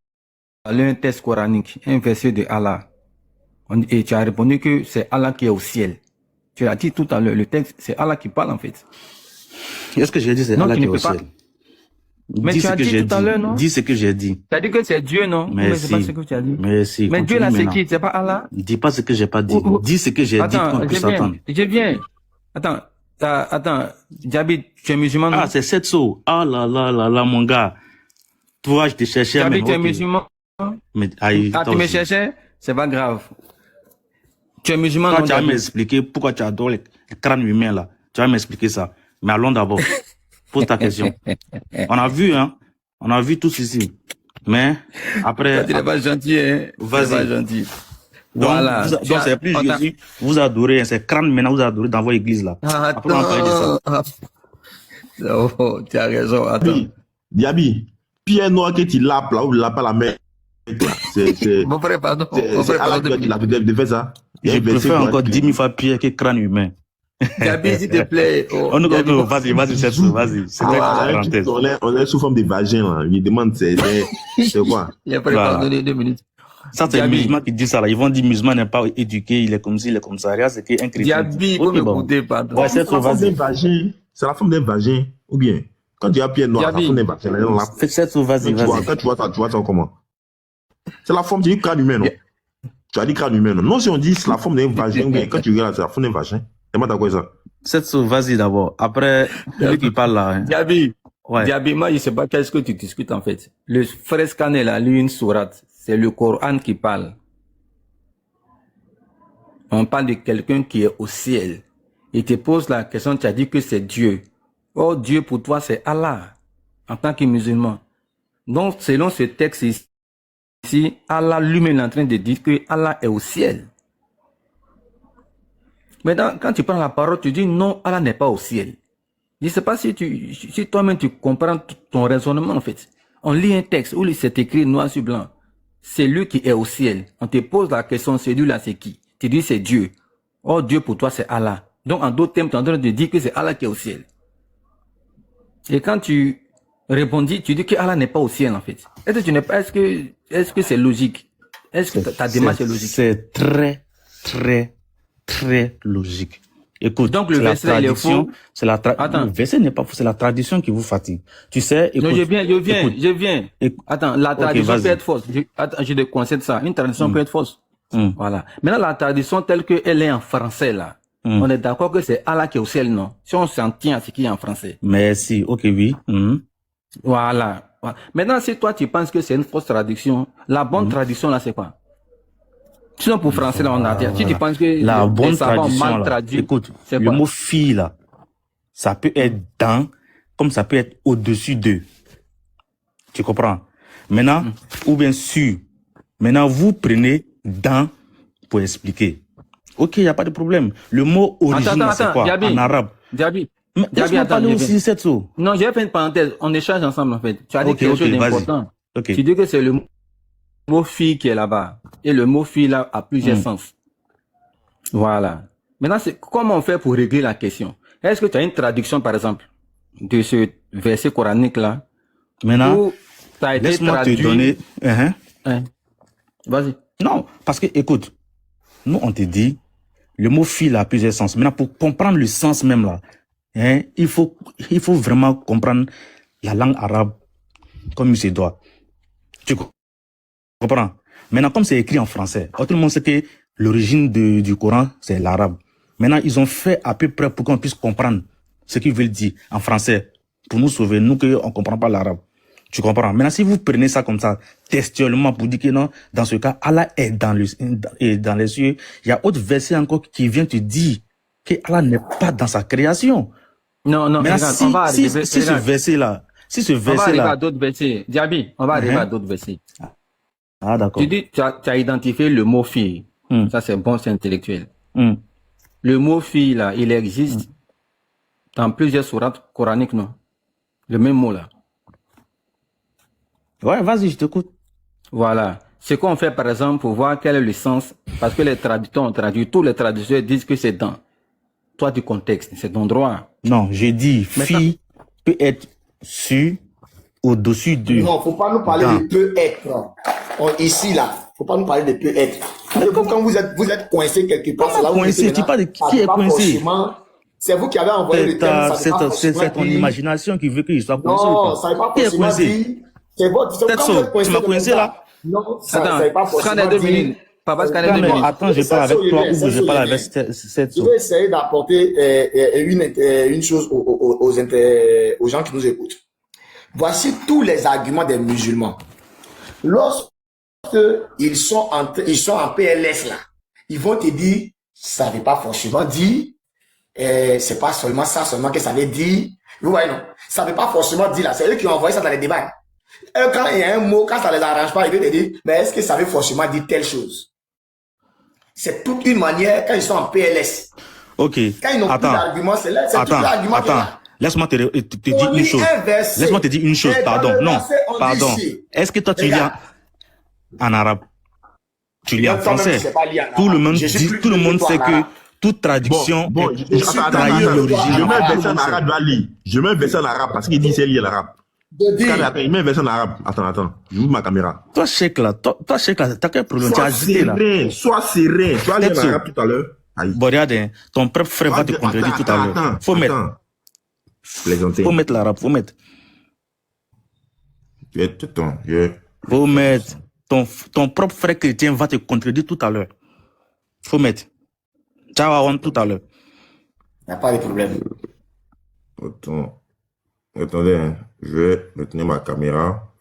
l'heure un test coranique, un verset de Allah. Et tu as répondu que c'est Allah qui est au ciel. Tu l'as dit tout à l'heure, le texte, c'est Allah qui parle en fait. Est-ce que j'ai dit c'est Allah qui est au ciel? Mais tu as dit tout à l'heure, non? Dis ce que j'ai dit. Tu as dit que c'est Dieu, non? Mais c'est pas ce que tu as dit. Mais si. Mais Dieu là, c'est qui? C'est pas Allah? Dis pas ce que j'ai pas dit. Dis ce que j'ai dit qu'on puisse attendre. Je viens. Attends. Diaby, tu es musulman, non? Ah, c'est Setso. Ah là, mon gars. Toi, je te cherchais. Diaby, tu es musulman? Mais, tu me cherchais? C'est pas grave. Tu es musulman, quand non? Tu vas m'expliquer pourquoi tu adores les crânes humains, là. Tu vas m'expliquer ça. Mais allons d'abord. Pose ta question. On a vu, hein. On a vu tous ici. Mais, après. Tu n'es pas gentil, hein. Vas-y. Pas gentil. Donc, voilà. Donc c'est plus Jésus. Vous adorez, c'est crâne maintenant, vous adorez dans vos églises, là. Après, on parle de ça. Oh, tu as raison. Attends. Oui. Diaby, Pierre Noir que tu l'as là, ou l'a pas la main. C'est. Mon frère, pardon. C'est Allah qui l'a fait ça. Je préfère encore 10 000 fois Pierre que crâne humain. Diaby, s'il te plaît. Vas-y, c'est tout, vas-y. C'est parenthèse. On est sous forme de vagin, là. Il demande, c'est quoi? Il a pardonné 2 minutes. Ça, c'est les musulmans qui disent ça, là. Ils vont dire, musulman n'est pas éduqué, il est comme ci, il est comme ça. Regarde, c'est qu'un chrétien. Diaby, il faut m'écouter, pardon. Ouais, c'est la forme d'un vagin. Ou bien, quand tu as Pierre Noir, c'est la forme d'un vagin. C'est tout, vas-y. Quand tu vois ça comment? C'est la forme du crâne humain, non? Tu as dit crâne humain, non? Non, si on dit c'est la forme d'un vagin, ou bien, quand tu regardes, c'est la forme d'un vagin. C'est moi, t'as quoi ça? Vas-y d'abord. Après, lui qui parle là. Hein. Diaby, moi, je sais pas qu'est-ce que tu discutes en fait. Le frère Scanner là, lui, une sourate. C'est le Coran qui parle. On parle de quelqu'un qui est au ciel. Il te pose la question, tu as dit que c'est Dieu. Oh, Dieu pour toi, c'est Allah. En tant que musulman. Donc, selon ce texte ici, Allah lui-même est en train de dire que Allah est au ciel. Maintenant, quand tu prends la parole, tu dis non, Allah n'est pas au ciel. Je ne sais pas si toi-même tu comprends ton raisonnement en fait. On lit un texte où c'est écrit noir sur blanc. C'est lui qui est au ciel. On te pose la question, celui-là c'est qui? Tu dis c'est Dieu. Oh, Dieu pour toi c'est Allah. Donc en d'autres termes, tu es en train de dire que c'est Allah qui est au ciel. Et quand tu répondis, tu dis que Allah n'est pas au ciel en fait. Est-ce que c'est logique? Est-ce que ta démarche est logique? C'est très logique. Écoute, donc le verset il est faux. Le verset n'est pas faux, c'est la tradition qui vous fatigue. Tu sais, écoute. Non, je viens. Attends, la tradition peut être fausse. Je te concède ça. Une tradition peut être fausse. Voilà. Maintenant, la tradition telle qu'elle est en français, là. On est d'accord que c'est Allah qui est au ciel, non? Si on s'en tient à ce qui est en français. Merci. Ok, oui. Voilà. Maintenant, si toi, tu penses que c'est une fausse traduction, la bonne traduction, là, c'est quoi? Sinon, pour français, là, on a dit. Si tu penses que la bonne traduction, mal là, traduit, écoute, le mot fille, là, ça peut être dans, comme ça peut être au-dessus d'eux. Tu comprends? Maintenant, ou bien sur. Maintenant, vous prenez dans pour expliquer. Ok, il n'y a pas de problème. Le mot original, c'est quoi? Diaby, en arabe. Diaby, parler aussi, c'est ça. Non, j'ai fait une parenthèse. On échange ensemble, en fait. Tu as dit quelque chose d'important. Tu dis que c'est le mot fille qui est là-bas. Et le mot fille là a plusieurs sens. Voilà. Maintenant, comment on fait pour régler la question? Est-ce que tu as une traduction, par exemple, de ce verset coranique là? Maintenant, laisse-moi te donner. Vas-y. Non, parce que, écoute, nous, on te dit, le mot fille a plusieurs sens. Maintenant, pour comprendre le sens même là, il faut vraiment comprendre la langue arabe comme il se doit. Tu comprends? Maintenant, comme c'est écrit en français, tout le monde sait que l'origine du Coran, c'est l'arabe. Maintenant, ils ont fait à peu près pour qu'on puisse comprendre ce qu'ils veulent dire en français, pour nous sauver, nous qui on comprend pas l'arabe. Tu comprends? Maintenant, si vous prenez ça comme ça, textuellement, pour dire que non, dans ce cas, Allah est dans les cieux, il y a autre verset encore qui vient te dire que Allah n'est pas dans sa création. Non, Maintenant, regarde, on va arriver, si ce verset-là, on va arriver à d'autres versets. Diaby, on va arriver à d'autres versets. Ah, d'accord. Tu dis, tu as identifié le mot fille. Ça, c'est bon, c'est intellectuel. Le mot fille, là, il existe dans plusieurs sourates coraniques, non? Le même mot, là. Ouais, vas-y, je t'écoute. Voilà. Ce qu'on fait, par exemple, pour voir quel est le sens, parce que les traducteurs ont traduit, tous les traducteurs disent que c'est dans. Toi, du contexte, c'est ton droit. Non, j'ai dit, fille peut être sur, au-dessus de. Non, faut pas nous parler de peut être. Ici, là, faut pas nous parler de peut être. Quand vous êtes coincé quelque part, c'est là où coincé, tu parles de qui est coincé? C'est vous qui avez envoyé le terme. C'est ton imagination qui veut qu'il soit coincé. Non, ça n'est pas forcément dit. C'est votre. Tu m'as coincé là? Non, ça n'est pas forcément dit. 2 minutes. Papa, scanner 2 minutes. Attends, je parle avec toi ou je parle avec cette. Je vais essayer d'apporter une chose aux gens qui nous écoutent. Voici tous les arguments des musulmans. Lorsqu'ils sont en PLS là, ils vont te dire, ça ne veut pas forcément dire, c'est pas seulement ça, seulement que ça veut dire. Vous voyez, non? Ça ne veut pas forcément dire là. C'est eux qui ont envoyé ça dans les débats. Quand il y a un mot, quand ça ne les arrange pas, ils vont te dire, mais est-ce que ça veut forcément dire telle chose? C'est toute une manière quand ils sont en PLS. Ok. Quand ils n'ont plus d'argument, c'est tout l'argument. Attends. Laisse-moi te dire une chose. Laisse-moi te dire une chose. Pardon. Non. Pardon. Est-ce que toi tu lis en arabe? Tu lis en français? Tout le monde sait que toute traduction trahit l'origine. Je mets un verset en arabe, Ali. Je mets un verset en arabe parce qu'il dit c'est lié à l'arabe. Il met un verset en arabe. Attends. Je ouvre ma caméra. Toi, Cheikh là, t'as quel problème? Tu as agité là. Sois serein. Tu vas lire en arabe tout à l'heure. Bon, regarde, ton propre frère va te contredire tout à l'heure. Faut mettre l'arabe, faut mettre. Faut mettre. Ton propre frère chrétien va te contredire tout à l'heure. Faut mettre. Ciao, tout à l'heure. Il n'y a pas de problème. Attendez, hein. Je vais maintenir ma caméra.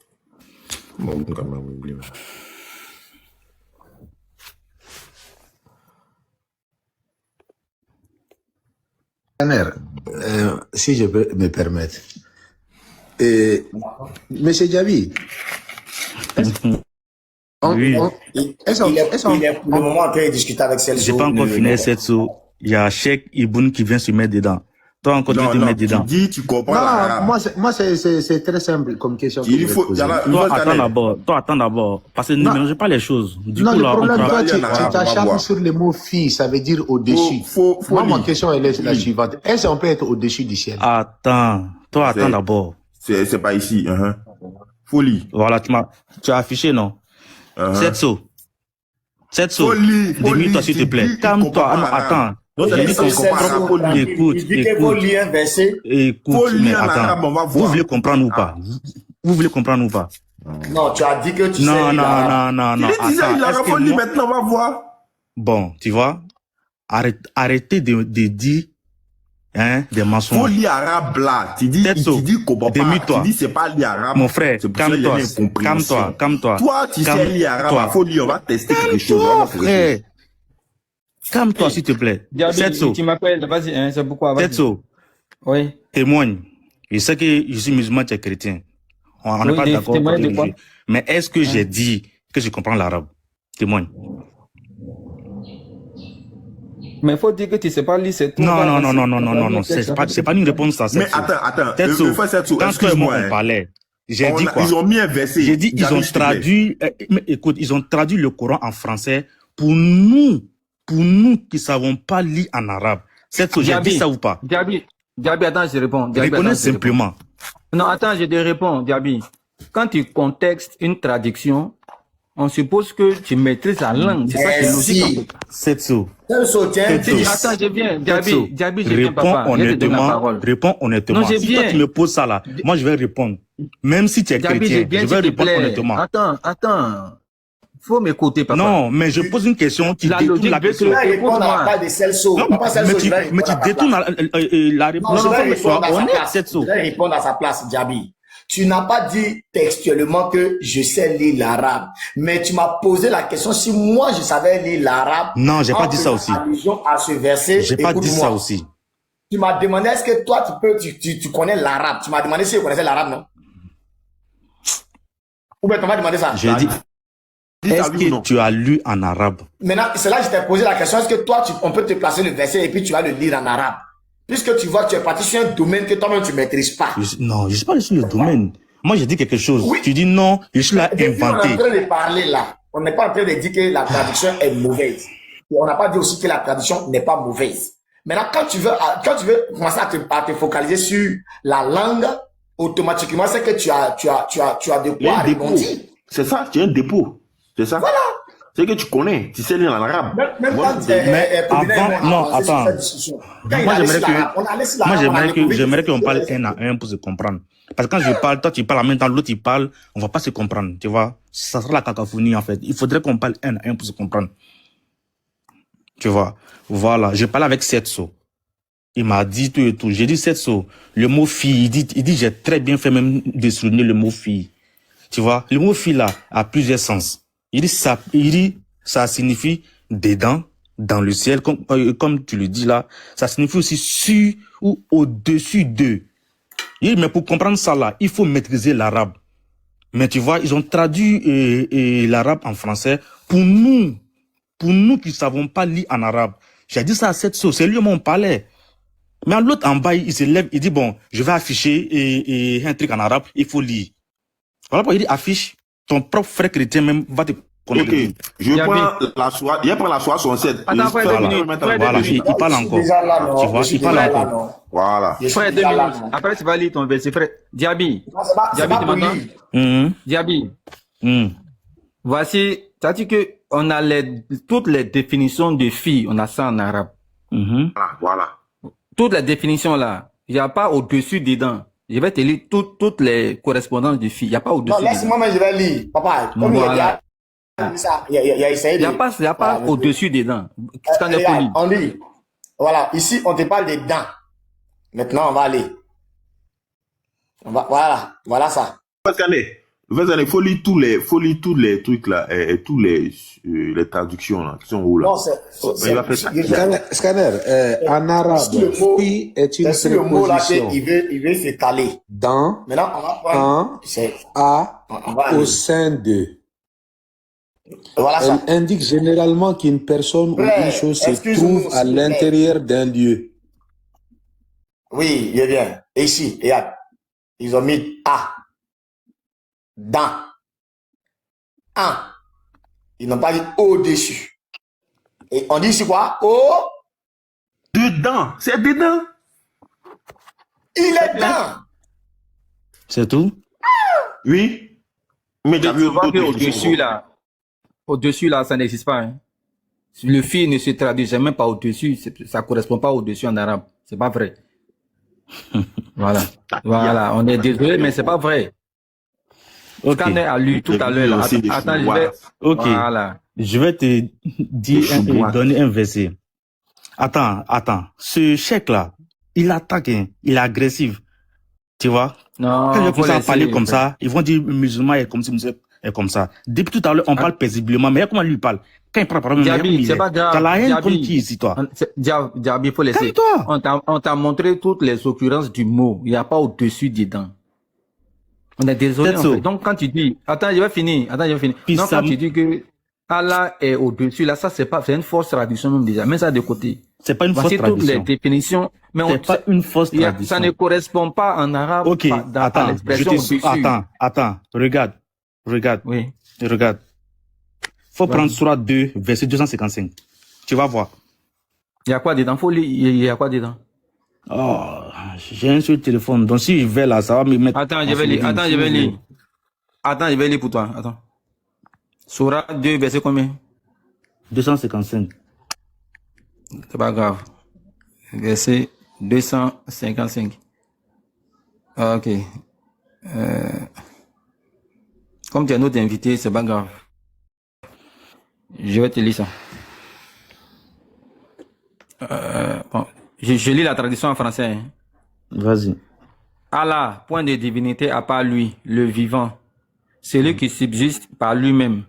Si je peux me permettre. Monsieur Diaby, il est pour le moment en train de discuter avec celle-ci. J'ai pas encore fini cette sous. Il y a Cheikh Iboun qui vient se mettre dedans. Toi encore tu te mets dedans. Tu dis, tu comprends. Non, moi c'est très simple comme question. Toi attends d'abord. Parce que ne mélangez pas les choses. Du non, coup, le là, problème, toi, tu t'acharnes sur le mot fille, ça veut dire au-dessus. Moi, ma question elle est la suivante. Est-ce qu'on peut être au-dessus du ciel? Attends d'abord. C'est pas ici. Folie. Voilà, tu as affiché, non? Setso. Dis-moi-toi, s'il te plaît. Calme-toi. Attends. Écoute. Mais attends. Vous voulez comprendre ou pas? Non, tu as dit que tu sais. Non. Attends. Maintenant, on va voir. Bon, tu vois, arrêtez de dire des mensonges. Faut lire arabe là. Tu dis comprends pas. Tu dis c'est pas lire arabe. Mon frère, calme-toi. Toi, tu sais lire arabe. Faut lire, on va tester quelque chose. Frère. Calme-toi, s'il te plaît. Setso. Tu m'appelles, vas-y, c'est pourquoi. Setso. Oui. Témoigne. Je sais que je suis musulman, tu es chrétien. On n'est pas d'accord. Mais est-ce que j'ai dit que je comprends l'arabe? Témoigne. Mais il faut dire que tu ne sais pas lire, c'est tout. Non. C'est pas une réponse à ça. Mais attends. Quand toi et moi on parlait, j'ai dit quoi? Ils ont mis un verset. J'ai dit, ils ont traduit, écoute, ils ont traduit le Coran en français pour nous qui savons pas lire en arabe. J'ai dit ça ou pas? Diaby, attends, je réponds. Répondez simplement. Non, attends, je te réponds, Diaby. Quand tu contextes une traduction, on suppose que tu maîtrises la langue. C'est ça qui est logique. Setso. Attends, je viens. Diaby, je viens, papa. Réponds honnêtement. Non, je si toi tu me poses ça là, moi je vais répondre. Même si tu es chrétien, je vais répondre honnêtement. Attends. Faut m'écouter, papa. Non, mais je pose une question qui détourne la question. Mais tu détournes la réponse. Je vais répondre à sa place, Diaby. Tu n'as pas dit textuellement que je sais lire l'arabe, mais tu m'as posé la question si moi je savais lire l'arabe. Non, j'ai pas dit ça aussi. Allusion à ce verset. J'ai pas dit ça aussi. Tu m'as demandé est-ce que toi tu connais l'arabe. Tu m'as demandé si je connaissais l'arabe, non? Ou bien tu m'as demandé ça? J'ai dit, est-ce que tu as lu en arabe? Maintenant, c'est là que je t'ai posé la question, est-ce que toi, on peut te placer le verset et puis tu vas le lire en arabe? Puisque tu vois que tu es parti sur un domaine que toi-même tu ne maîtrises pas. Non, je ne suis pas sur le domaine. Moi, j'ai dit quelque chose. Oui. Tu dis non, je suis là inventé. On est en train de parler là. On n'est pas en train de dire que la traduction est mauvaise. Et on n'a pas dit aussi que la traduction n'est pas mauvaise. Maintenant, quand tu veux commencer à te focaliser sur la langue, automatiquement, c'est que tu as de quoi répondre. C'est ça, tu as un dépôt. C'est ça. Voilà. C'est que tu connais, tu sais lire en arabe. Même Moi, quand non, attends. Moi, j'aimerais qu'on parle un à un pour se comprendre. Parce que quand je parle, toi tu parles en même temps, l'autre il parle, on va pas se comprendre, tu vois. Ça sera la cacophonie en fait. Il faudrait qu'on parle un à un pour se comprendre. Tu vois. Voilà. Je parlais avec Setso. Il m'a dit tout et tout. J'ai dit Setso, le mot fille, il dit j'ai très bien fait même de souligner le mot fille. Tu vois, le mot fille là a plusieurs sens. Il dit ça signifie dedans, dans le ciel, comme tu le dis là. Ça signifie aussi sur ou au-dessus de. Il dit, mais pour comprendre ça là, il faut maîtriser l'arabe. Mais tu vois, ils ont traduit l'arabe en français pour nous qui savons pas lire en arabe. J'ai dit ça à cette sauce, c'est lui mon palais. Mais l'autre en bas, il se lève, il dit bon, je vais afficher un truc en arabe, il faut lire. Voilà pourquoi il dit affiche, ton propre frère chrétien même va te connaître. Ok, je prends la soie 67. Attends, voilà, il parle encore. Tu vois, il parle encore. Voilà. Frère, 2 minutes. Après, tu vas lire ton verset. Frère, Diaby. Diaby, tu m'entends? Diaby. Voici, ça dit que on a toutes les définitions de filles, on a ça en arabe. Voilà. Toutes les définitions là, il n'y a pas au-dessus dedans. Je vais te lire toutes les correspondances de filles. Il n'y a pas au-dessus. Non, laisse-moi, mais je vais lire. Papa, comme voilà. il a essayé de... Il n'y a pas au-dessus dedans. On lit. Voilà, ici, on te parle des dents. Maintenant, on va aller. Voilà ça. Il faut lire tous les trucs là, et tous les traductions là, qui sont où là. Non, Scanner, en arabe, fi est une c'est le mot là préposition. il veut s'étaler. Dans, maintenant, on va prendre, au sein de. Voilà ça. Elle indique généralement qu'une personne ou une chose se trouve à l'intérieur d'un lieu. Oui, il est bien. Et ici, regarde, ils ont mis A. Dans. Un. Ils n'ont pas dit au-dessus. Et on dit ici quoi? Au. Dedans. C'est dedans. Il est dedans. C'est tout? Oui. Mais tu vois au-dessus là, ça n'existe pas. Hein. Le fil ne se traduit jamais pas au-dessus. Ça correspond pas au-dessus en arabe. C'est pas vrai. Voilà. Voilà. On est désolé, mais c'est pas vrai. Okay. Scanner a lu tout à l'heure. Attends, je vais... Ok. Voilà. Je vais te dire, donner un verset. Attends. Ce chèque-là, il attaque, hein. Il est agressif. Tu vois? Non. Quand je commence à parler comme ça, ils vont dire musulman est comme si musulman est comme ça. Depuis tout à l'heure, on parle paisiblement, mais comment lui parle? Quand il parle par exemple, c'est pas grave. T'as la haine contre qui ici, toi? Diaby, il faut laisser. Calme-toi. On t'a montré toutes les occurrences du mot. Il n'y a pas au-dessus dedans. On est désolé, en fait. Donc, quand tu dis, attends, je vais finir. Donc, quand tu dis que Allah est au-dessus, là, ça, c'est une fausse traduction, même déjà. Mets ça de côté. C'est pas une fausse traduction. Toutes les définitions. Mais c'est pas une fausse traduction. Ça ne correspond pas en arabe. Ok, dans l'expression au-dessus. Attends. Regarde. Oui. Regarde. Faut prendre Surah 2, verset 255. Tu vas voir. Il y a quoi dedans? Il y a quoi dedans? Oh, j'ai un seul téléphone. Donc si je vais là, ça va me mettre... Attends, je vais lire pour toi. Attends. Surah 2, verset combien? 255. C'est pas grave. Verset 255. Ah, ok. Comme tu es notre invité, c'est pas grave. Je vais te lire ça. Bon. Je lis la traduction en français. Hein. Vas-y. Allah, point de divinité à part lui, le vivant, celui qui subsiste par lui-même.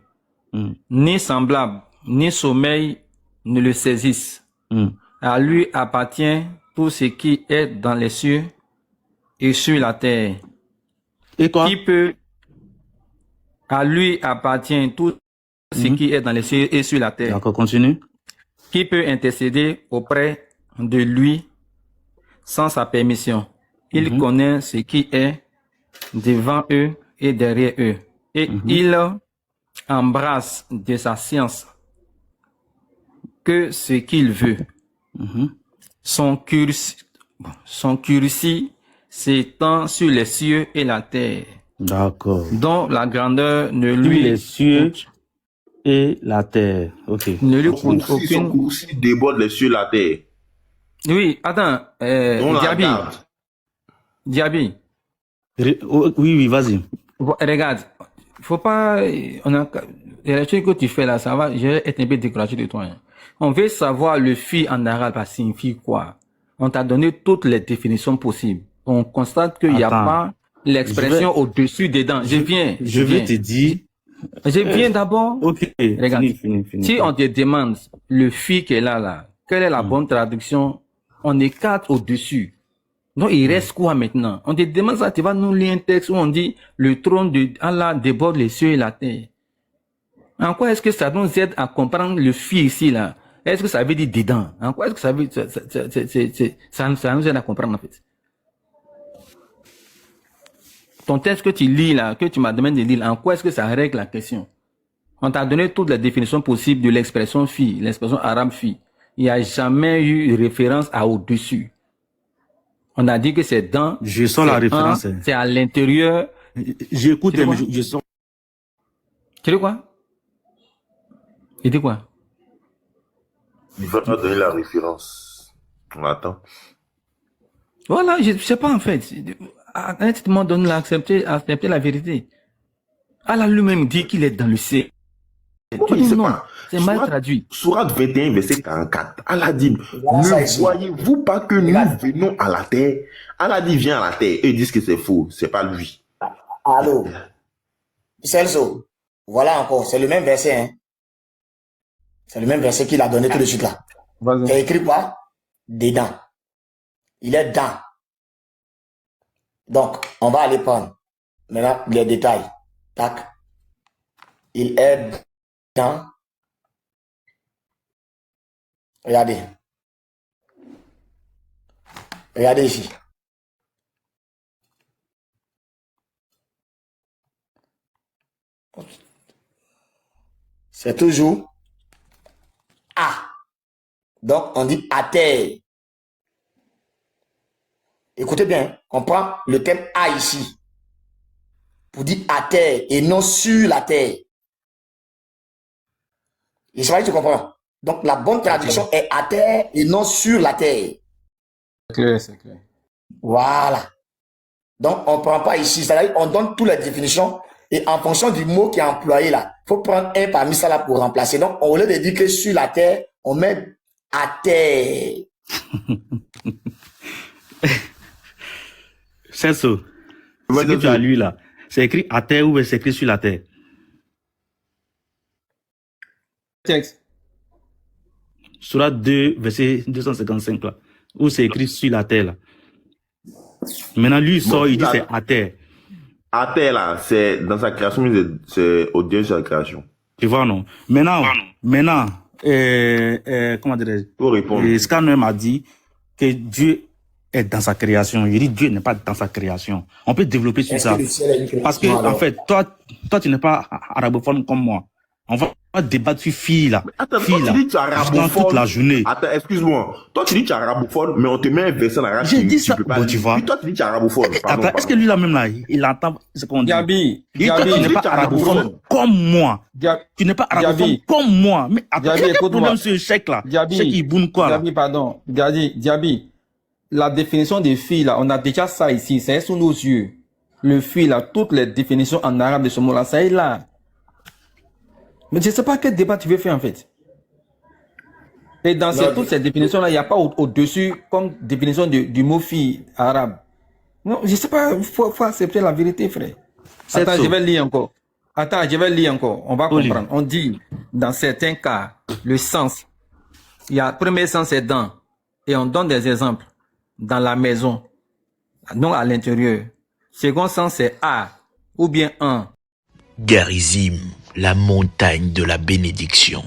Ni semblable, ni sommeil ne le saisissent. À lui appartient tout ce qui est dans les cieux et sur la terre. Et quoi? À lui appartient tout ce qui est dans les cieux et sur la terre. D'accord, continue. Qui peut intercéder auprès de lui sans sa permission? Il connaît ce qui est devant eux et derrière eux. Et il embrasse de sa science que ce qu'il veut. Son cursi s'étend sur les cieux et la terre. D'accord. Dont la grandeur ne Sur lui les cieux et la terre. Ok. ne lui Son coûte aucune. coursi déborde les cieux et la terre. Oui, attends, On la Diaby. garde. Diaby. Oui, vas-y. Regarde, faut pas, les choses que tu fais là, ça va, je vais être un peu découragé de toi. Hein. On veut savoir le fi en arabe, ça signifie quoi? On t'a donné toutes les définitions possibles. On constate qu'il n'y a Attends. pas l'expression au-dessus des dents. Je vais te dire. Je viens d'abord. Ok. Regarde. Fini. Si on te demande le fi qui est là, quelle est la bonne traduction? On écarte au-dessus. Donc, il reste quoi maintenant? On te demande ça, tu vas nous lire un texte où on dit le trône de Allah déborde les cieux et la terre. En quoi est-ce que ça nous aide à comprendre le fi ici, là? Est-ce que ça veut dire dedans? En quoi est-ce que ça veut ça nous aide à comprendre, en fait? Ton texte que tu lis, là, que tu m'as demandé de lire, en quoi est-ce que ça règle la question? On t'a donné toutes les définitions possibles de l'expression fi, l'expression arabe fi. Il n'y a jamais eu référence à au-dessus. On a dit que c'est dans. Je sens la référence. C'est à l'intérieur. J'écoute, mais je sens. Tu dis quoi? Il dit quoi? Il va pas donner la référence. On attend. Voilà, je sais pas en fait. Honnêtement, donne accepter la vérité. Allah lui-même dit qu'il est dans le ciel. Non, c'est mal traduit. Sourate 21, verset 44. Allah dit, ne voyez-vous pas que nous venons à la terre? Allah dit, viens à la terre. Eux disent que c'est faux. C'est pas lui. Allô? Celso, voilà encore, c'est le même verset, hein. C'est le même verset qu'il a donné tout de suite là. Il a écrit quoi? Dedans. Il est dans. Donc, on va aller prendre maintenant les détails. Tac. Il est dans. Regardez. Regardez ici. C'est toujours A. Donc, on dit à terre. Écoutez bien, on prend le thème A ici. Pour dire à terre et non sur la terre. Et c'est vrai que tu comprends. Donc, la bonne traduction est à terre et non sur la terre. C'est clair, c'est clair. Voilà. Donc, on ne prend pas ici. C'est-à-dire, on donne toutes les définitions et en fonction du mot qui est employé là, il faut prendre un parmi ça là pour remplacer. Donc, au lieu de dire que sur la terre, on met à terre. C'est ça. Ce que tu as lu là, c'est écrit à terre ou c'est écrit sur la terre? Texte. Sourate 2, verset 255 là, où c'est écrit sur la terre là. Maintenant, lui, il sort, il dit c'est à terre. À terre là, c'est dans sa création, c'est au Dieu de sa création. Tu vois, non? Maintenant, comment dirais-je? Pour répondre. Scanner m'a dit que Dieu est dans sa création. Il dit Dieu n'est pas dans sa création. On peut développer sur ça. Parce que, en fait, toi, tu n'es pas arabophone comme moi. On va débattre sur fille là. Attends, fille, toi, tu dis que tu es arabophone toute la journée. Attends, excuse-moi. Toi, tu dis que tu es arabophone, mais on te met un verset en arabe. J'ai dit ça. Bon, tu vois. Puis toi, tu dis que tu es arabophone. Attends, est-ce que lui là même là, il entend ce qu'on dit? Gabi, tu n'es pas arabophone comme moi. Tu n'es pas arabophone comme moi. Mais attends, quel problème ce chèque là? Chèque il boune quoi là? Gabi, pardon. Gabi, la définition des filles là, on a déjà ça ici, c'est sous nos yeux. Le fille là, toutes les définitions en arabe de ce mot là, ça est là. Mais je ne sais pas quel débat tu veux faire en fait. Et dans toutes ces définitions-là, il n'y a pas au-dessus comme définition du mot fille arabe. Non, je sais pas, faut accepter la vérité, frère. Attends, je vais lire encore. On va comprendre. On dit, dans certains cas, le sens, premier sens c'est dans, et on donne des exemples. Dans la maison, non à l'intérieur. Second sens c'est à, ou bien un. Garizim, la montagne de la bénédiction.